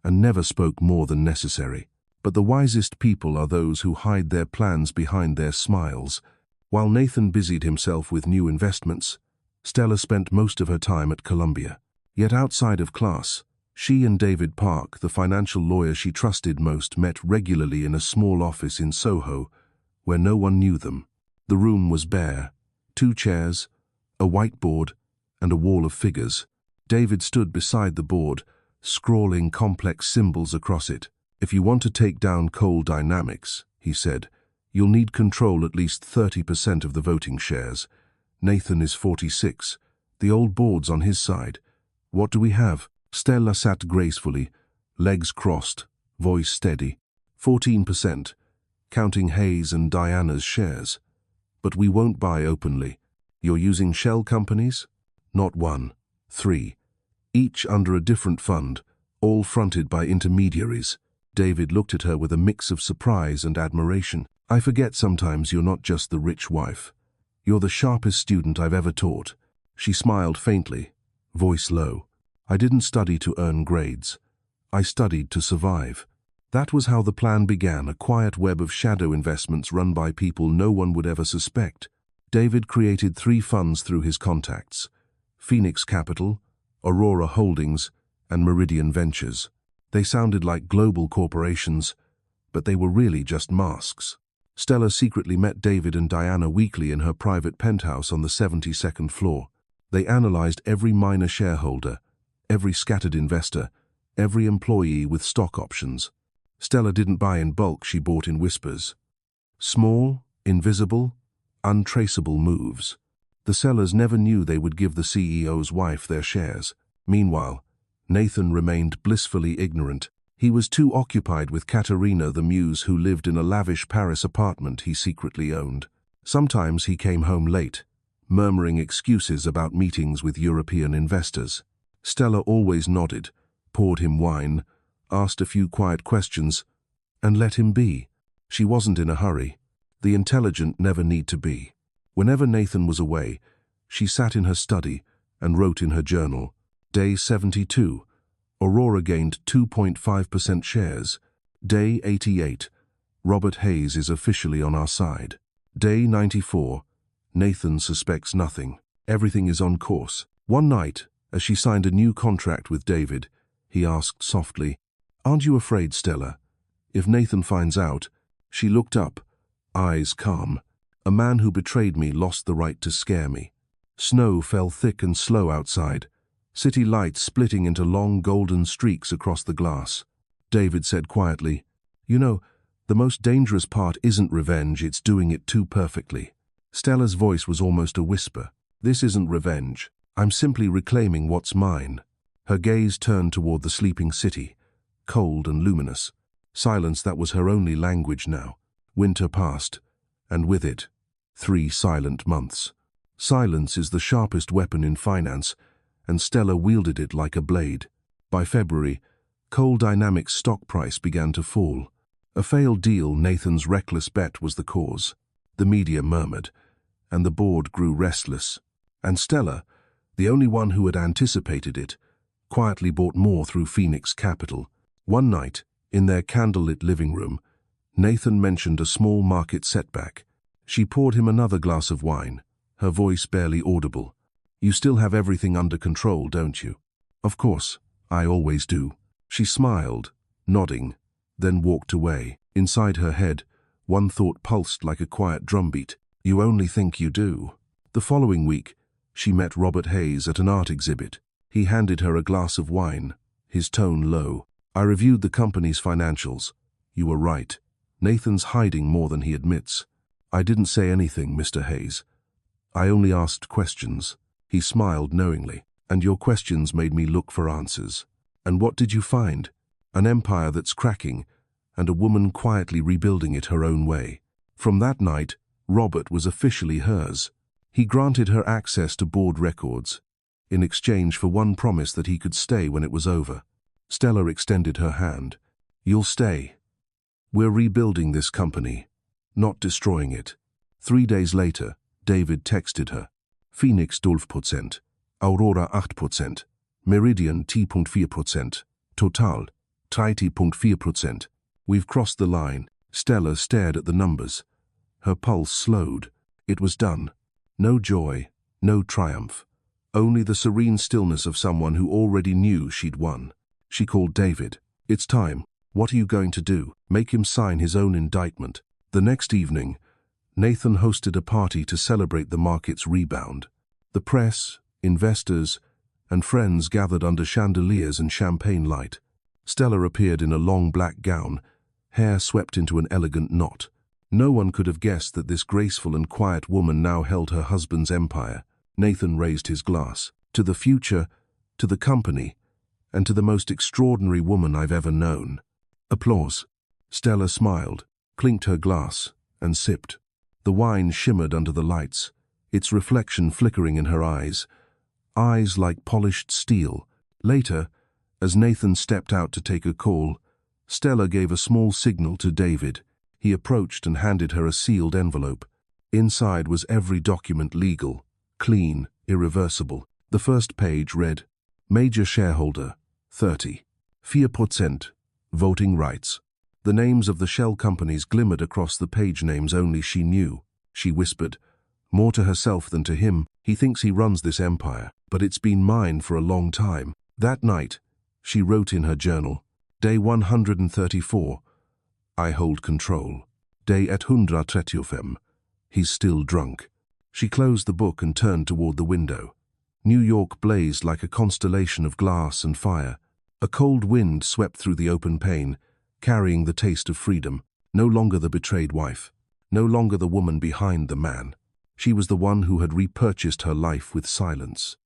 and never spoke more than necessary. But the wisest people are those who hide their plans behind their smiles. While Nathan busied himself with new investments, Stella spent most of her time at Columbia. Yet outside of class, she and David Park, the financial lawyer she trusted most, met regularly in a small office in Soho, where no one knew them. The room was bare. 2 chairs, a whiteboard, and a wall of figures. David stood beside the board, scrawling complex symbols across it. If you want to take down Cole Dynamics, he said, you'll need control at least 30% of the voting shares. Nathan is 46. The old board's on his side. What do we have? Stella sat gracefully, legs crossed, voice steady. 14%, counting Hayes and Diana's shares. But we won't buy openly. You're using shell companies? Not 1, 3. Each under a different fund, all fronted by intermediaries. David looked at her with a mix of surprise and admiration. I forget sometimes you're not just the rich wife. You're the sharpest student I've ever taught. She smiled faintly, voice low. I didn't study to earn grades. I studied to survive. That was how the plan began, a quiet web of shadow investments run by people no one would ever suspect. David created 3 funds through his contacts: Phoenix Capital, Aurora Holdings, and Meridian Ventures. They sounded like global corporations, but they were really just masks. Stella secretly met David and Diana weekly in her private penthouse on the 72nd floor. They analyzed every minor shareholder, every scattered investor, every employee with stock options. Stella didn't buy in bulk, she bought in whispers. Small, invisible, untraceable moves. The sellers never knew they would give the CEO's wife their shares. Meanwhile, Nathan remained blissfully ignorant. He was too occupied with Katerina the Muse, who lived in a lavish Paris apartment he secretly owned. Sometimes he came home late, murmuring excuses about meetings with European investors. Stella always nodded, poured him wine, asked a few quiet questions, and let him be. She wasn't in a hurry. The intelligent never need to be. Whenever Nathan was away, she sat in her study and wrote in her journal. Day 72. Aurora gained 2.5% shares. Day 88. Robert Hayes is officially on our side. Day 94. Nathan suspects nothing. Everything is on course. One night, as she signed a new contract with David, he asked softly, "Aren't you afraid, Stella? If Nathan finds out?" She looked up, eyes calm. "A man who betrayed me lost the right to scare me." Snow fell thick and slow outside, city lights splitting into long golden streaks across the glass. David said quietly, "You know, the most dangerous part isn't revenge, it's doing it too perfectly." Stella's voice was almost a whisper. "This isn't revenge. I'm simply reclaiming what's mine." Her gaze turned toward the sleeping city, cold and luminous. Silence that was her only language now. Winter passed, and with it, 3 silent months. Silence is the sharpest weapon in finance, and Stella wielded it like a blade. By February, Coal Dynamics' stock price began to fall. A failed deal, Nathan's reckless bet, was the cause. The media murmured, and the board grew restless. And Stella, the only one who had anticipated it, quietly bought more through Phoenix Capital. One night, in their candlelit living room, Nathan mentioned a small market setback. She poured him another glass of wine, her voice barely audible. "You still have everything under control, don't you?" "Of course, I always do." She smiled, nodding, then walked away. Inside her head, one thought pulsed like a quiet drumbeat. "You only think you do." The following week, she met Robert Hayes at an art exhibit. He handed her a glass of wine, his tone low. "I reviewed the company's financials. You were right. Nathan's hiding more than he admits." "I didn't say anything, Mr. Hayes. I only asked questions." He smiled knowingly. "And your questions made me look for answers." "And what did you find?" "An empire that's cracking, and a woman quietly rebuilding it her own way." From that night, Robert was officially hers. He granted her access to board records, in exchange for one promise that he could stay when it was over. Stella extended her hand. "You'll stay. We're rebuilding this company, not destroying it." 3 days later, David texted her. "Phoenix 12%, Aurora 8%, Meridian 10.4%, Total 30.4%. We've crossed the line." Stella stared at the numbers. Her pulse slowed. It was done. No joy, no triumph. Only the serene stillness of someone who already knew she'd won. She called David. "It's time. What are you going to do?" "Make him sign his own indictment." The next evening, Nathan hosted a party to celebrate the market's rebound. The press, investors, and friends gathered under chandeliers and champagne light. Stella appeared in a long black gown, hair swept into an elegant knot. No one could have guessed that this graceful and quiet woman now held her husband's empire. Nathan raised his glass. "To the future, to the company, and to the most extraordinary woman I've ever known." Applause. Stella smiled, clinked her glass, and sipped. The wine shimmered under the lights, its reflection flickering in her eyes like polished steel. Later, as Nathan stepped out to take a call, Stella gave a small signal to David. He approached and handed her a sealed envelope. Inside was every document legal, clean, irreversible. The first page read, Major Shareholder, 30.4%, Voting Rights. The names of the shell companies glimmered across the page, names only she knew. She whispered, more to herself than to him. He thinks he runs this empire, but it's been mine for a long time. That night, she wrote in her journal, Day 134, I hold control. Day 135, he's still drunk. She closed the book and turned toward the window. New York blazed like a constellation of glass and fire. A cold wind swept through the open pane, carrying the taste of freedom. No longer the betrayed wife. No longer the woman behind the man. She was the one who had repurchased her life with silence.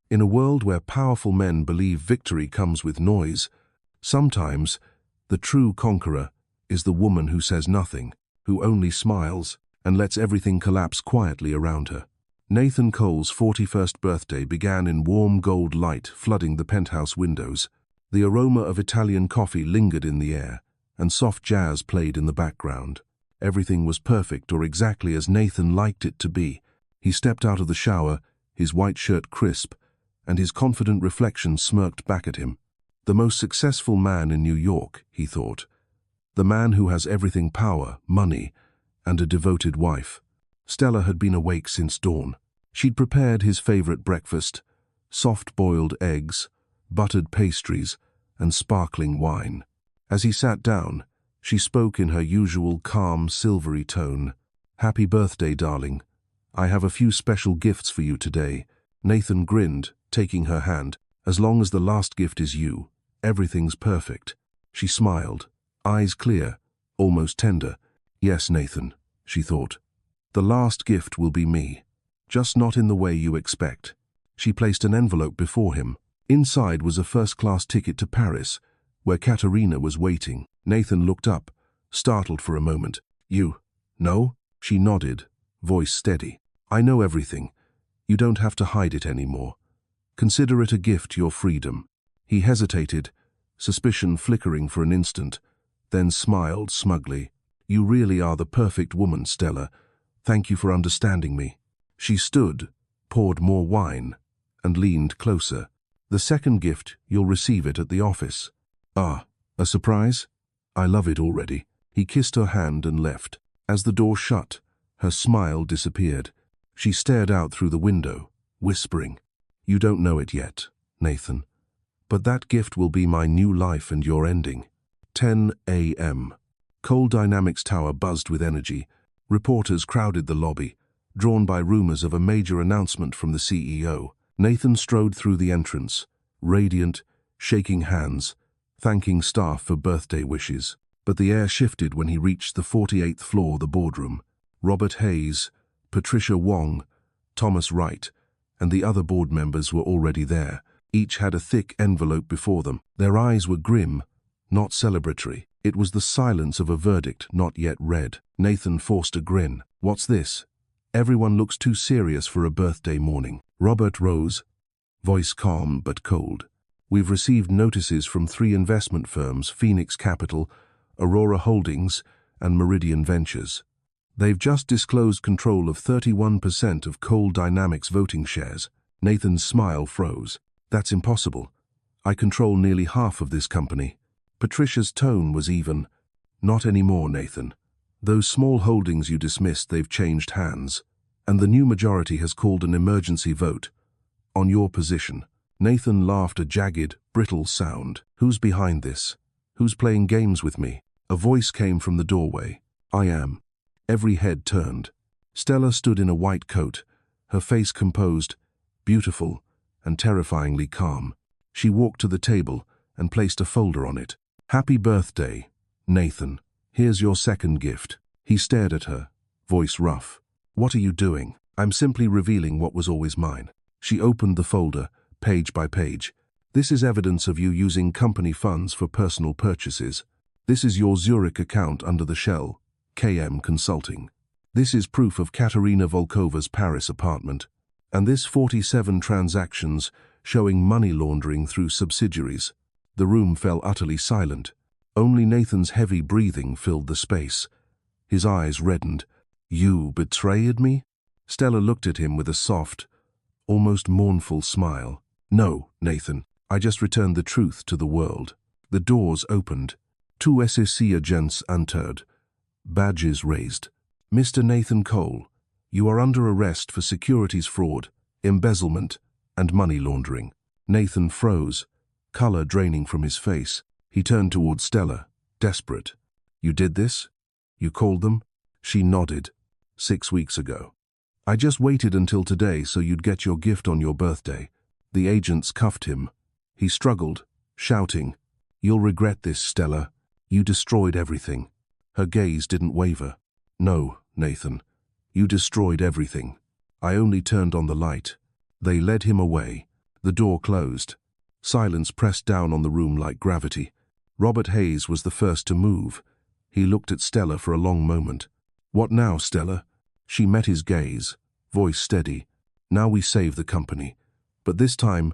In a world where powerful men believe victory comes with noise, sometimes the true conqueror is the woman who says nothing, who only smiles and lets everything collapse quietly around her. Nathan Cole's 41st birthday began in warm gold light flooding the penthouse windows. The aroma of Italian coffee lingered in the air, and soft jazz played in the background. Everything was perfect, or exactly as Nathan liked it to be. He stepped out of the shower, his white shirt crisp, and his confident reflection smirked back at him. The most successful man in New York, he thought. The man who has everything: power, money, and a devoted wife. Stella had been awake since dawn. She'd prepared his favorite breakfast, soft-boiled eggs, buttered pastries, and sparkling wine. As he sat down, she spoke in her usual calm, silvery tone. Happy birthday, darling. I have a few special gifts for you today. Nathan grinned, taking her hand. As long as the last gift is you, everything's perfect. She smiled, eyes clear, almost tender. Yes, Nathan, she thought. The last gift will be me. Just not in the way you expect. She placed an envelope before him. Inside was a first-class ticket to Paris, where Katerina was waiting. Nathan looked up, startled for a moment. You? No? She nodded, voice steady. I know everything. You don't have to hide it anymore. Consider it a gift, your freedom. He hesitated, suspicion flickering for an instant, then smiled smugly. You really are the perfect woman, Stella. Thank you for understanding me. She stood, poured more wine, and leaned closer. The second gift, you'll receive it at the office. Ah, a surprise? I love it already. He kissed her hand and left. As the door shut, her smile disappeared. She stared out through the window, whispering, You don't know it yet, Nathan. But that gift will be my new life and your ending. 10 a.m. Cole Dynamics Tower buzzed with energy. Reporters crowded the lobby, drawn by rumors of a major announcement from the CEO. Nathan strode through the entrance, radiant, shaking hands, thanking staff for birthday wishes. But the air shifted when he reached the 48th floor, the boardroom. Robert Hayes, Patricia Wong, Thomas Wright, and the other board members were already there. Each had a thick envelope before them. Their eyes were grim, not celebratory. It was the silence of a verdict not yet read. Nathan forced a grin. What's this? Everyone looks too serious for a birthday morning. Robert rose, voice calm but cold. We've received notices from 3 investment firms, Phoenix Capital, Aurora Holdings, and Meridian Ventures. They've just disclosed control of 31% of Cole Dynamics voting shares. Nathan's smile froze. That's impossible. I control nearly half of this company. Patricia's tone was even. Not anymore, Nathan. Those small holdings you dismissed, they've changed hands. And the new majority has called an emergency vote. On your position. Nathan laughed, a jagged, brittle sound. Who's behind this? Who's playing games with me? A voice came from the doorway. I am. Every head turned. Stella stood in a white coat, her face composed, beautiful, and terrifyingly calm. She walked to the table and placed a folder on it. Happy birthday, Nathan. Here's your second gift. He stared at her, voice rough. What are you doing? I'm simply revealing what was always mine. She opened the folder, page by page. This is evidence of you using company funds for personal purchases. This is your Zurich account under the shell, KM Consulting. This is proof of Katerina Volkova's Paris apartment. And this 47 transactions showing money laundering through subsidiaries. The room fell utterly silent. Only Nathan's heavy breathing filled the space. His eyes reddened. You betrayed me? Stella looked at him with a soft, almost mournful smile. "No, Nathan, I just returned the truth to the world." The doors opened. Two SEC agents entered, badges raised. "Mr. Nathan Cole, you are under arrest for securities fraud, embezzlement, and money laundering." Nathan froze, color draining from his face. He turned toward Stella, desperate. "You did this? You called them?" She nodded. 6 weeks ago. "I just waited until today so you'd get your gift on your birthday." The agents cuffed him. He struggled, shouting, "You'll regret this, Stella. You destroyed everything." Her gaze didn't waver. "No, Nathan. You destroyed everything. I only turned on the light." They led him away. The door closed. Silence pressed down on the room like gravity. Robert Hayes was the first to move. He looked at Stella for a long moment. "What now, Stella?" She met his gaze, voice steady. "Now we save the company. But this time,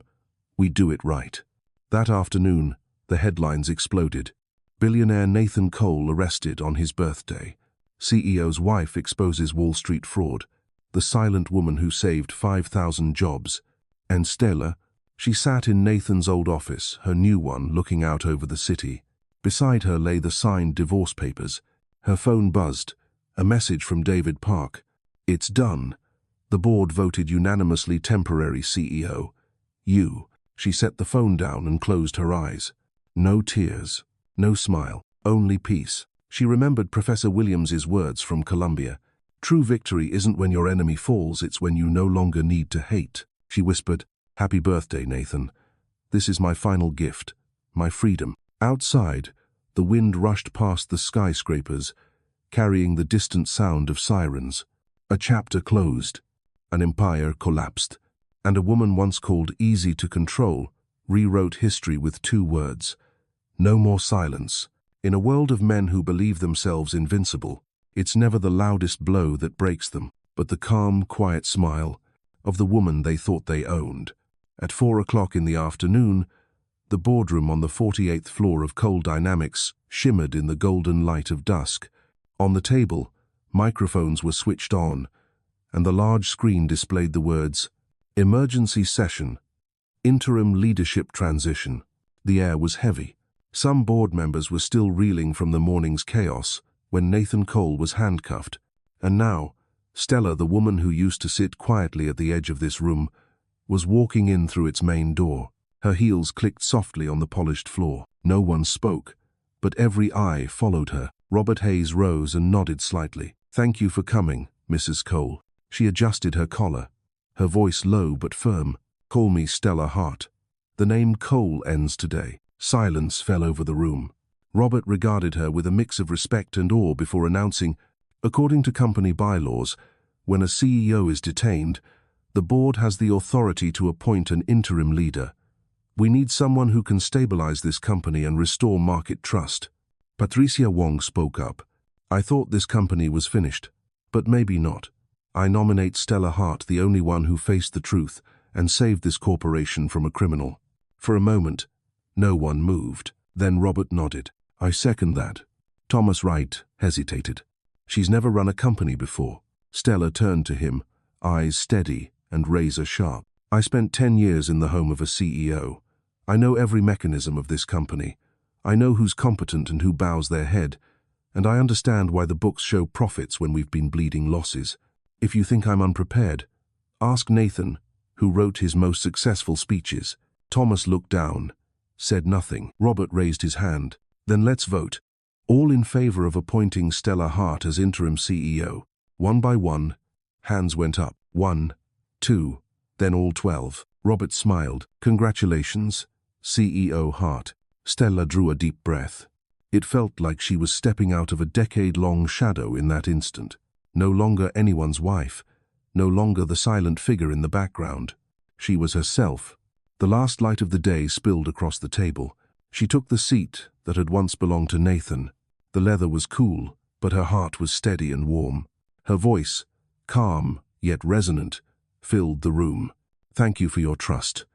we do it right." That afternoon, the headlines exploded. Billionaire Nathan Cole arrested on his birthday. CEO's wife exposes Wall Street fraud. The silent woman who saved 5,000 jobs. And Stella, she sat in Nathan's old office, her new one looking out over the city. Beside her lay the signed divorce papers. Her phone buzzed. A message from David Park. "It's done. The board voted unanimously temporary CEO. You." She set the phone down and closed her eyes. No tears, no smile, only peace. She remembered Professor Williams's words from Columbia. "True victory isn't when your enemy falls, it's when you no longer need to hate." She whispered, "Happy birthday, Nathan. This is my final gift, my freedom." Outside, the wind rushed past the skyscrapers, carrying the distant sound of sirens. A chapter closed, an empire collapsed, and a woman once called easy to control rewrote history with 2 words. No more silence. In a world of men who believe themselves invincible, it's never the loudest blow that breaks them, but the calm, quiet smile of the woman they thought they owned. At 4 o'clock in the afternoon, the boardroom on the 48th floor of Cole Dynamics shimmered in the golden light of dusk. On the table, microphones were switched on, and the large screen displayed the words, "Emergency Session, Interim Leadership Transition." The air was heavy. Some board members were still reeling from the morning's chaos when Nathan Cole was handcuffed. And now, Stella, the woman who used to sit quietly at the edge of this room, was walking in through its main door. Her heels clicked softly on the polished floor. No one spoke, but every eye followed her. Robert Hayes rose and nodded slightly. "Thank you for coming, Mrs. Cole." She adjusted her collar, her voice low but firm. "Call me Stella Hart. The name Cole ends today." Silence fell over the room. Robert regarded her with a mix of respect and awe before announcing, "According to company bylaws, when a CEO is detained, the board has the authority to appoint an interim leader. We need someone who can stabilize this company and restore market trust." Patricia Wong spoke up. "I thought this company was finished, but maybe not. I nominate Stella Hart, the only one who faced the truth and saved this corporation from a criminal." For a moment, no one moved. Then Robert nodded. "I second that." Thomas Wright hesitated. "She's never run a company before." Stella turned to him, eyes steady and razor sharp. "I spent 10 years in the home of a CEO. I know every mechanism of this company. I know who's competent and who bows their head, and I understand why the books show profits when we've been bleeding losses. If you think I'm unprepared, ask Nathan, who wrote his most successful speeches." Thomas looked down, said nothing. Robert raised his hand. "Then let's vote. All in favor of appointing Stella Hart as interim CEO." One by one, hands went up. 1, 2, then all 12. Robert smiled. "Congratulations, CEO Hart." Stella drew a deep breath. It felt like she was stepping out of a decade-long shadow in that instant. No longer anyone's wife, no longer the silent figure in the background. She was herself. The last light of the day spilled across the table. She took the seat that had once belonged to Nathan. The leather was cool, but her heart was steady and warm. Her voice, calm yet resonant, filled the room. "Thank you for your trust.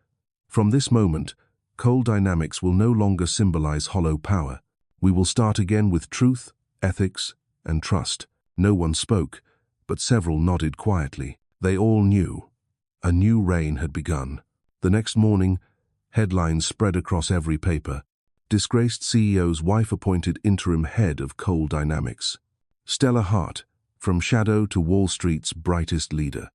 From this moment, Cole Dynamics will no longer symbolize hollow power. We will start again with truth, ethics, and trust." No one spoke, but several nodded quietly. They all knew. A new reign had begun. The next morning, headlines spread across every paper. Disgraced CEO's wife appointed interim head of Coal Dynamics. Stella Hart, from shadow to Wall Street's brightest leader.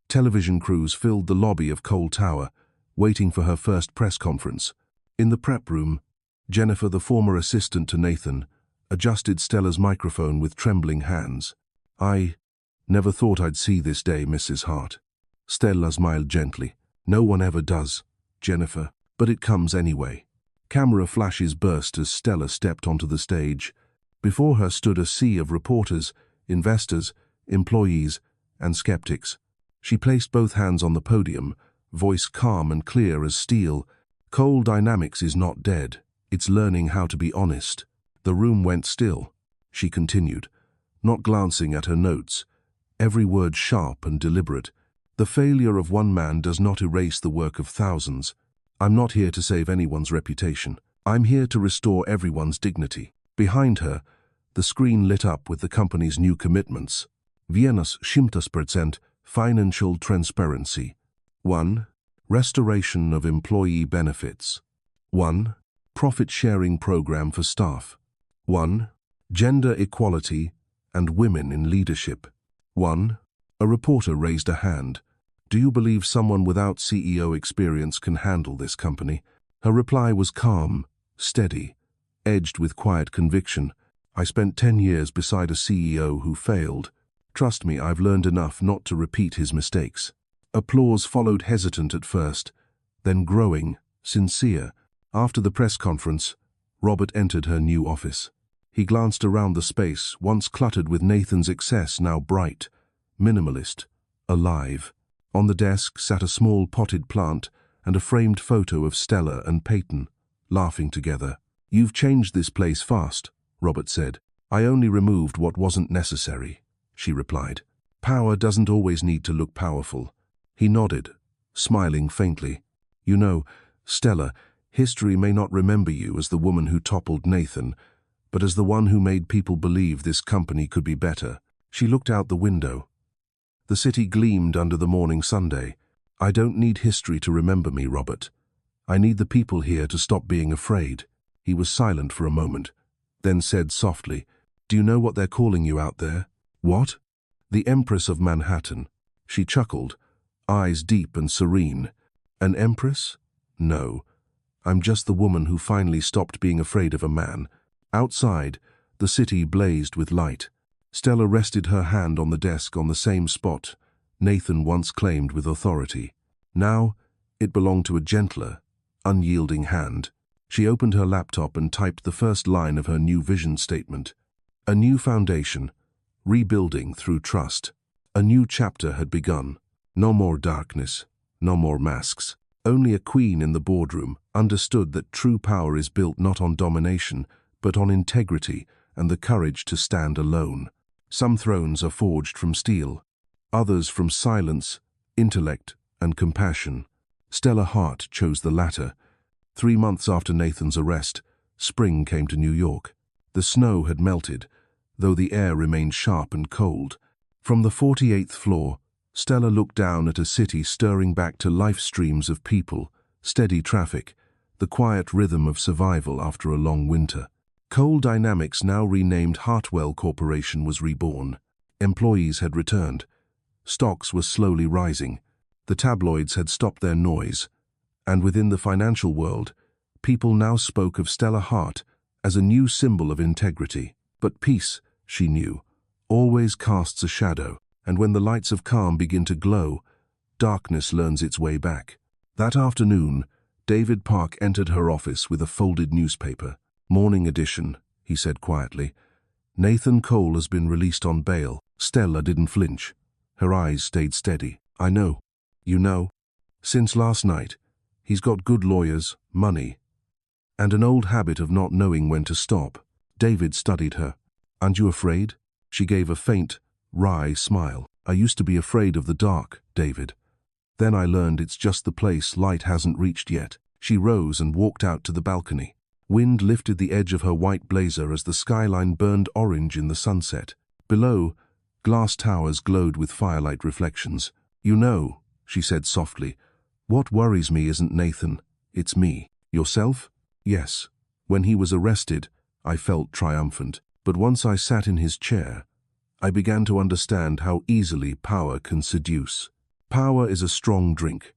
Television crews filled the lobby of Coal Tower, waiting for her first press conference. In the prep room, Jennifer, the former assistant to Nathan, adjusted Stella's microphone with trembling hands. "I never thought I'd see this day, Mrs. Hart." Stella smiled gently. "No one ever does, Jennifer, but it comes anyway." Camera flashes burst as Stella stepped onto the stage. Before her stood a sea of reporters, investors, employees, and skeptics. She placed both hands on the podium, voice calm and clear as steel. "Coal Dynamics is not dead. It's learning how to be honest." The room went still. She continued, not glancing at her notes, every word sharp and deliberate. "The failure of one man does not erase the work of thousands. I'm not here to save anyone's reputation. I'm here to restore everyone's dignity." Behind her, the screen lit up with the company's new commitments. Vienna's 100% financial transparency. 1. Restoration of employee benefits. 1. Profit-sharing program for staff. 1. Gender equality and women in leadership. 1. A reporter raised a hand. "Do you believe someone without CEO experience can handle this company?" Her reply was calm, steady, edged with quiet conviction. "I spent 10 years beside a CEO who failed. Trust me, I've learned enough not to repeat his mistakes." Applause followed, hesitant at first, then growing, sincere. After the press conference, Robert entered her new office. He glanced around the space, once cluttered with Nathan's excess, now bright, minimalist, alive. On the desk sat a small potted plant and a framed photo of Stella and Peyton, laughing together. "You've changed this place fast," Robert said. "I only removed what wasn't necessary," she replied. "Power doesn't always need to look powerful." He nodded, smiling faintly. "You know, Stella, history may not remember you as the woman who toppled Nathan, but as the one who made people believe this company could be better." She looked out the window. The city gleamed under the morning Sunday. "I don't need history to remember me, Robert. I need the people here to stop being afraid." He was silent for a moment, then said softly, "Do you know what they're calling you out there?" "What?" "The Empress of Manhattan." She chuckled, eyes deep and serene. "An empress? No. I'm just the woman who finally stopped being afraid of a man." Outside, the city blazed with light. Stella rested her hand on the desk on the same spot Nathan once claimed with authority. Now, it belonged to a gentler, unyielding hand. She opened her laptop and typed the first line of her new vision statement. A new foundation, rebuilding through trust. A new chapter had begun. No more darkness, no more masks. Only a queen in the boardroom understood that true power is built not on domination, but on integrity and the courage to stand alone. Some thrones are forged from steel, others from silence, intellect, and compassion. Stella Hart chose the latter. 3 months after Nathan's arrest, spring came to New York. The snow had melted, though the air remained sharp and cold. From the 48th floor, Stella looked down at a city stirring back to life streams of people, steady traffic, the quiet rhythm of survival after a long winter. Coal Dynamics, now renamed Hartwell Corporation, was reborn. Employees had returned. Stocks were slowly rising. The tabloids had stopped their noise. And within the financial world, people now spoke of Stella Hart as a new symbol of integrity. But peace, she knew, always casts a shadow, and when the lights of calm begin to glow, darkness learns its way back. That afternoon, David Park entered her office with a folded newspaper. "Morning edition," he said quietly. "Nathan Cole has been released on bail." Stella didn't flinch. Her eyes stayed steady. "I know. You know. Since last night, he's got good lawyers, money, and an old habit of not knowing when to stop." David studied her. "Aren't you afraid?" She gave a faint, wry smile. "I used to be afraid of the dark, David. Then I learned it's just the place light hasn't reached yet." She rose and walked out to the balcony. Wind lifted the edge of her white blazer as the skyline burned orange in the sunset. Below, glass towers glowed with firelight reflections. "You know," she said softly. What worries me isn't Nathan, it's me. Yourself? Yes. When he was arrested, I felt triumphant. But once I sat in his chair, I began to understand how easily power can seduce. Power is a strong drink.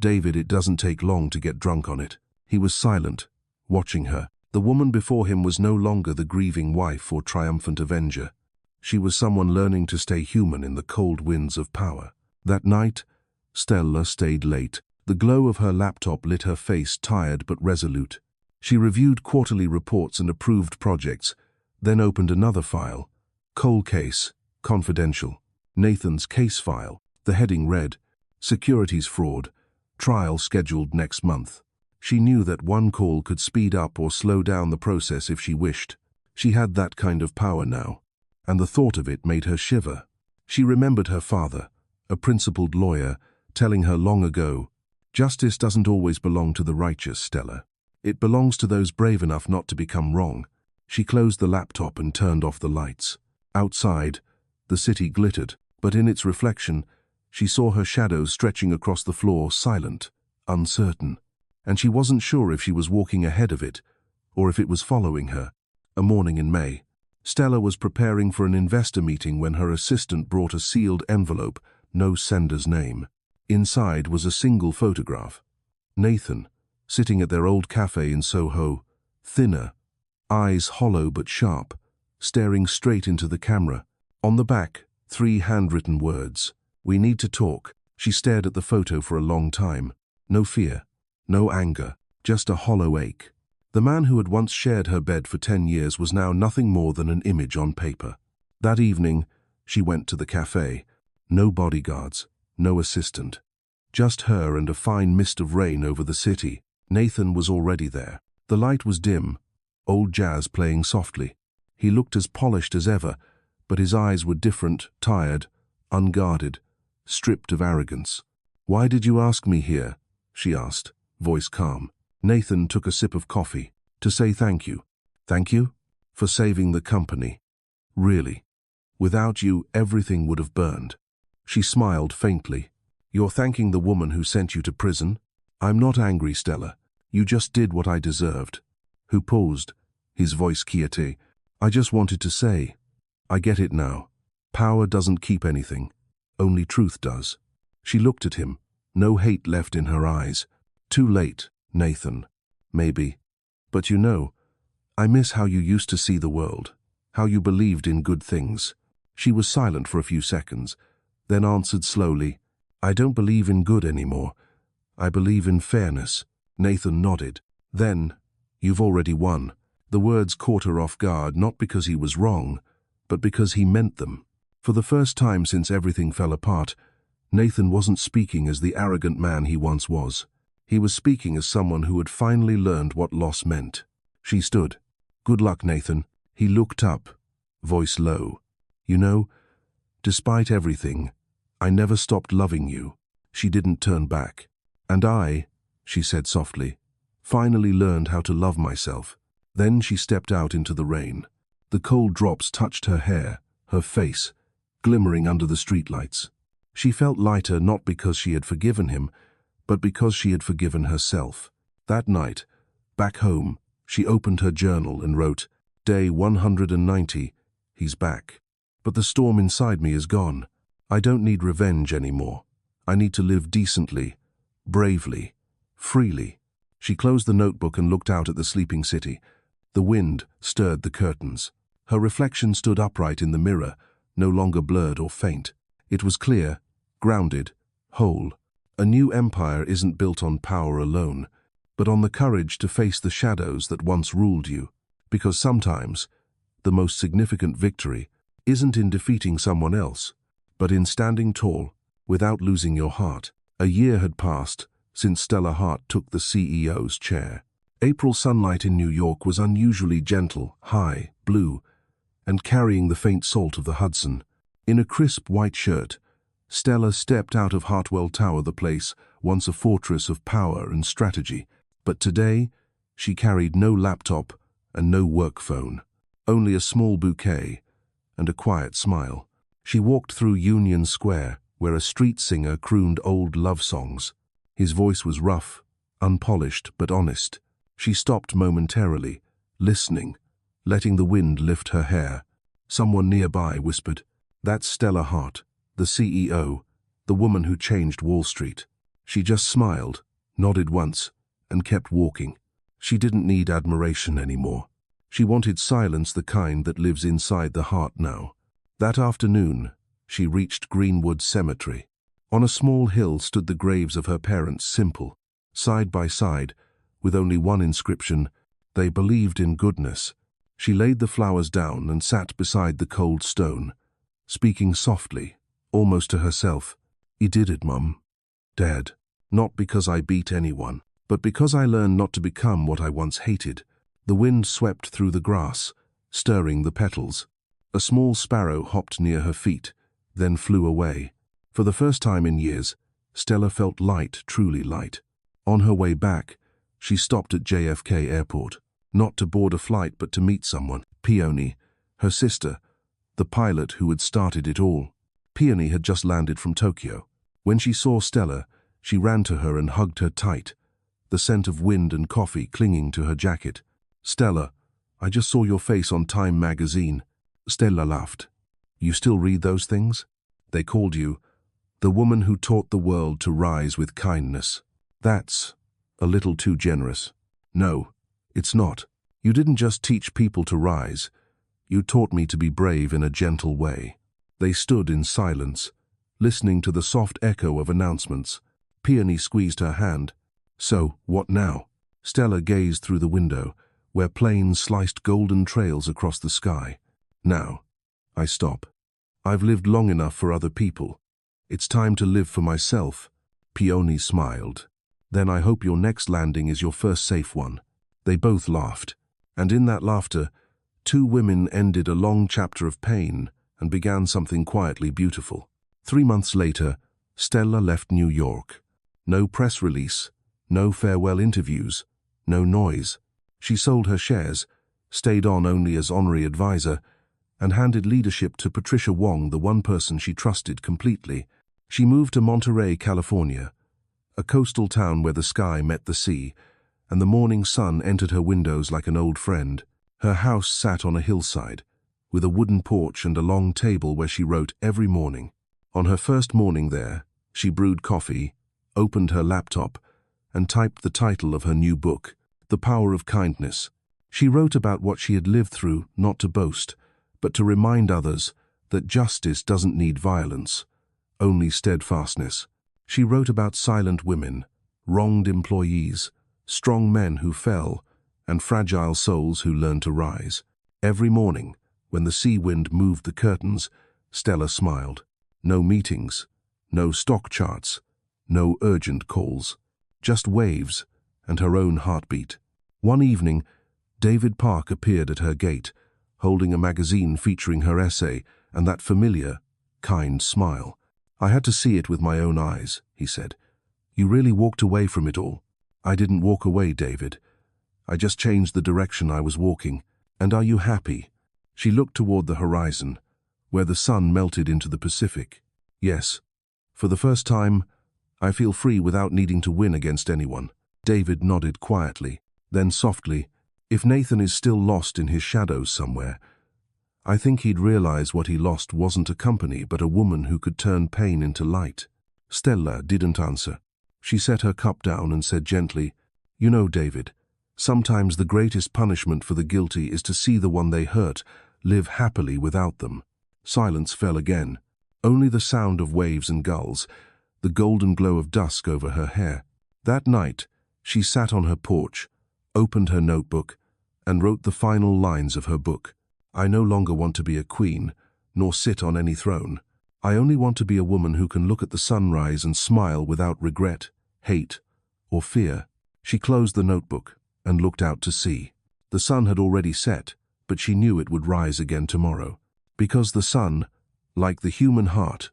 David, it doesn't take long to get drunk on it. He was silent, watching her. The woman before him was no longer the grieving wife or triumphant avenger. She was someone learning to stay human in the cold winds of power. That night, Stella stayed late. The glow of her laptop lit her face, tired but resolute. She reviewed quarterly reports and approved projects, then opened another file. Cold case, confidential. Nathan's case file. The heading read, Securities Fraud, trial scheduled next month. She knew that one call could speed up or slow down the process if she wished. She had that kind of power now, and the thought of it made her shiver. She remembered her father, a principled lawyer, telling her long ago, "Justice doesn't always belong to the righteous, Stella. It belongs to those brave enough not to become wrong." She closed the laptop and turned off the lights. Outside, the city glittered, but in its reflection, she saw her shadows stretching across the floor, silent, uncertain. And she wasn't sure if she was walking ahead of it, or if it was following her. A morning in May. Stella was preparing for an investor meeting when her assistant brought a sealed envelope, no sender's name. Inside was a single photograph. Nathan, sitting at their old cafe in Soho, thinner, eyes hollow but sharp, staring straight into the camera. On the back, 3 handwritten words. "We need to talk." She stared at the photo for a long time. No fear, no anger, just a hollow ache. The man who had once shared her bed for 10 years was now nothing more than an image on paper. That evening, she went to the cafe. No bodyguards, no assistant. Just her and a fine mist of rain over the city. Nathan was already there. The light was dim, old jazz playing softly. He looked as polished as ever, but his eyes were different, tired, unguarded, stripped of arrogance. "Why did you ask me here?" she asked, voice calm. Nathan took a sip of coffee. "To say thank you." "Thank you? For saving the company." "Really? Without you, everything would have burned." She smiled faintly. "You're thanking the woman who sent you to prison?" "I'm not angry, Stella. You just did what I deserved." Who paused, his voice quiet. "I just wanted to say, I get it now. Power doesn't keep anything. Only truth does." She looked at him, no hate left in her eyes. "Too late, Nathan. Maybe. But you know, I miss how you used to see the world, how you believed in good things." She was silent for a few seconds, then answered slowly, "I don't believe in good anymore. I believe in fairness." Nathan nodded. Then, "You've already won." The words caught her off guard, not because he was wrong, but because he meant them. For the first time since everything fell apart, Nathan wasn't speaking as the arrogant man he once was. He was speaking as someone who had finally learned what loss meant. She stood. "Good luck, Nathan." He looked up, voice low. "You know, despite everything, I never stopped loving you." She didn't turn back. "And I," she said softly, "finally learned how to love myself." Then she stepped out into the rain. The cold drops touched her hair, her face, glimmering under the streetlights. She felt lighter not because she had forgiven him, but because she had forgiven herself. That night, back home, she opened her journal and wrote, "Day 190, he's back. But the storm inside me is gone. I don't need revenge anymore. I need to live decently, bravely, freely." She closed the notebook and looked out at the sleeping city. The wind stirred the curtains. Her reflection stood upright in the mirror, no longer blurred or faint. It was clear, grounded, whole. A new empire isn't built on power alone, but on the courage to face the shadows that once ruled you. Because sometimes, the most significant victory isn't in defeating someone else, but in standing tall, without losing your heart. A year had passed since Stella Hart took the CEO's chair. April sunlight in New York was unusually gentle, high, blue, and carrying the faint salt of the Hudson. In a crisp white shirt, Stella stepped out of Hartwell Tower, the place once a fortress of power and strategy. But today, she carried no laptop and no work phone, only a small bouquet and a quiet smile. She walked through Union Square, where a street singer crooned old love songs. His voice was rough, unpolished but honest. She stopped momentarily, listening, letting the wind lift her hair. Someone nearby whispered, "That's Stella Hart, the CEO, the woman who changed Wall Street." She just smiled, nodded once, and kept walking. She didn't need admiration anymore. She wanted silence, the kind that lives inside the heart now. That afternoon, she reached Greenwood Cemetery. On a small hill stood the graves of her parents, simple, side by side, with only one inscription: "They believed in goodness." She laid the flowers down and sat beside the cold stone, speaking softly, almost to herself. "You did it, Mum. Dad. Not because I beat anyone, but because I learned not to become what I once hated." The wind swept through the grass, stirring the petals. A small sparrow hopped near her feet, then flew away. For the first time in years, Stella felt light, truly light. On her way back, she stopped at JFK Airport, not to board a flight but to meet someone. Peony, her sister, the pilot who had started it all. Peony had just landed from Tokyo. When she saw Stella, she ran to her and hugged her tight, the scent of wind and coffee clinging to her jacket. "Stella, I just saw your face on Time magazine." Stella laughed. "You still read those things? They called you the woman who taught the world to rise with kindness." "That's a little too generous." "No, it's not. You didn't just teach people to rise. You taught me to be brave in a gentle way." They stood in silence, listening to the soft echo of announcements. Peony squeezed her hand. "So, what now?" Stella gazed through the window, where planes sliced golden trails across the sky. "Now, I stop. I've lived long enough for other people. It's time to live for myself." Peony smiled. "Then I hope your next landing is your first safe one." They both laughed, and in that laughter, two women ended a long chapter of pain and began something quietly beautiful. 3 months later, Stella left New York. No press release, no farewell interviews, no noise. She sold her shares, stayed on only as honorary advisor, and handed leadership to Patricia Wong, the one person she trusted completely. She moved to Monterey, California, a coastal town where the sky met the sea, and the morning sun entered her windows like an old friend. Her house sat on a hillside, with a wooden porch and a long table where she wrote every morning. On her first morning there, she brewed coffee, opened her laptop, and typed the title of her new book, The Power of Kindness. She wrote about what she had lived through, not to boast, but to remind others that justice doesn't need violence, only steadfastness. She wrote about silent women, wronged employees, strong men who fell, and fragile souls who learned to rise. Every morning, when the sea wind moved the curtains, Stella smiled. No meetings, no stock charts, no urgent calls, just waves and her own heartbeat. One evening, David Park appeared at her gate, holding a magazine featuring her essay and that familiar, kind smile. "I had to see it with my own eyes," he said. "You really walked away from it all." "I didn't walk away, David. I just changed the direction I was walking. And are you happy?" She looked toward the horizon, where the sun melted into the Pacific. "Yes. For the first time, I feel free without needing to win against anyone." David nodded quietly, then softly, "If Nathan is still lost in his shadows somewhere, I think he'd realize what he lost wasn't a company but a woman who could turn pain into light." Stella didn't answer. She set her cup down and said gently, "You know, David, sometimes the greatest punishment for the guilty is to see the one they hurt live happily without them." Silence fell again, only the sound of waves and gulls, the golden glow of dusk over her hair. That night, she sat on her porch, opened her notebook, and wrote the final lines of her book. "I no longer want to be a queen, nor sit on any throne. I only want to be a woman who can look at the sunrise and smile without regret, hate, or fear." She closed the notebook and looked out to sea. The sun had already set, but she knew it would rise again tomorrow. Because the sun, like the human heart,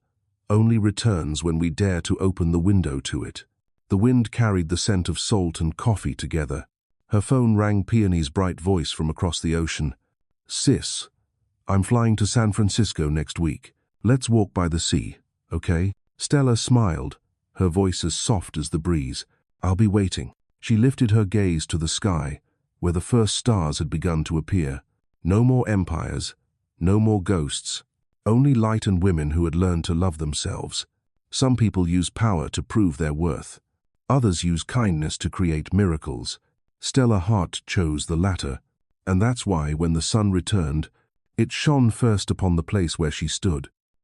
only returns when we dare to open the window to it. The wind carried the scent of salt and coffee together. Her phone rang Peony's bright voice from across the ocean. "Sis, I'm flying to San Francisco next week. Let's walk by the sea, okay?" Stella smiled, her voice as soft as the breeze. "I'll be waiting." She lifted her gaze to the sky, where the first stars had begun to appear. No more empires, no more ghosts, only light and women who had learned to love themselves. Some people use power to prove their worth. Others use kindness to create miracles. Stella Hart chose the latter, and that's why, when the sun returned, it shone first upon the place where she stood.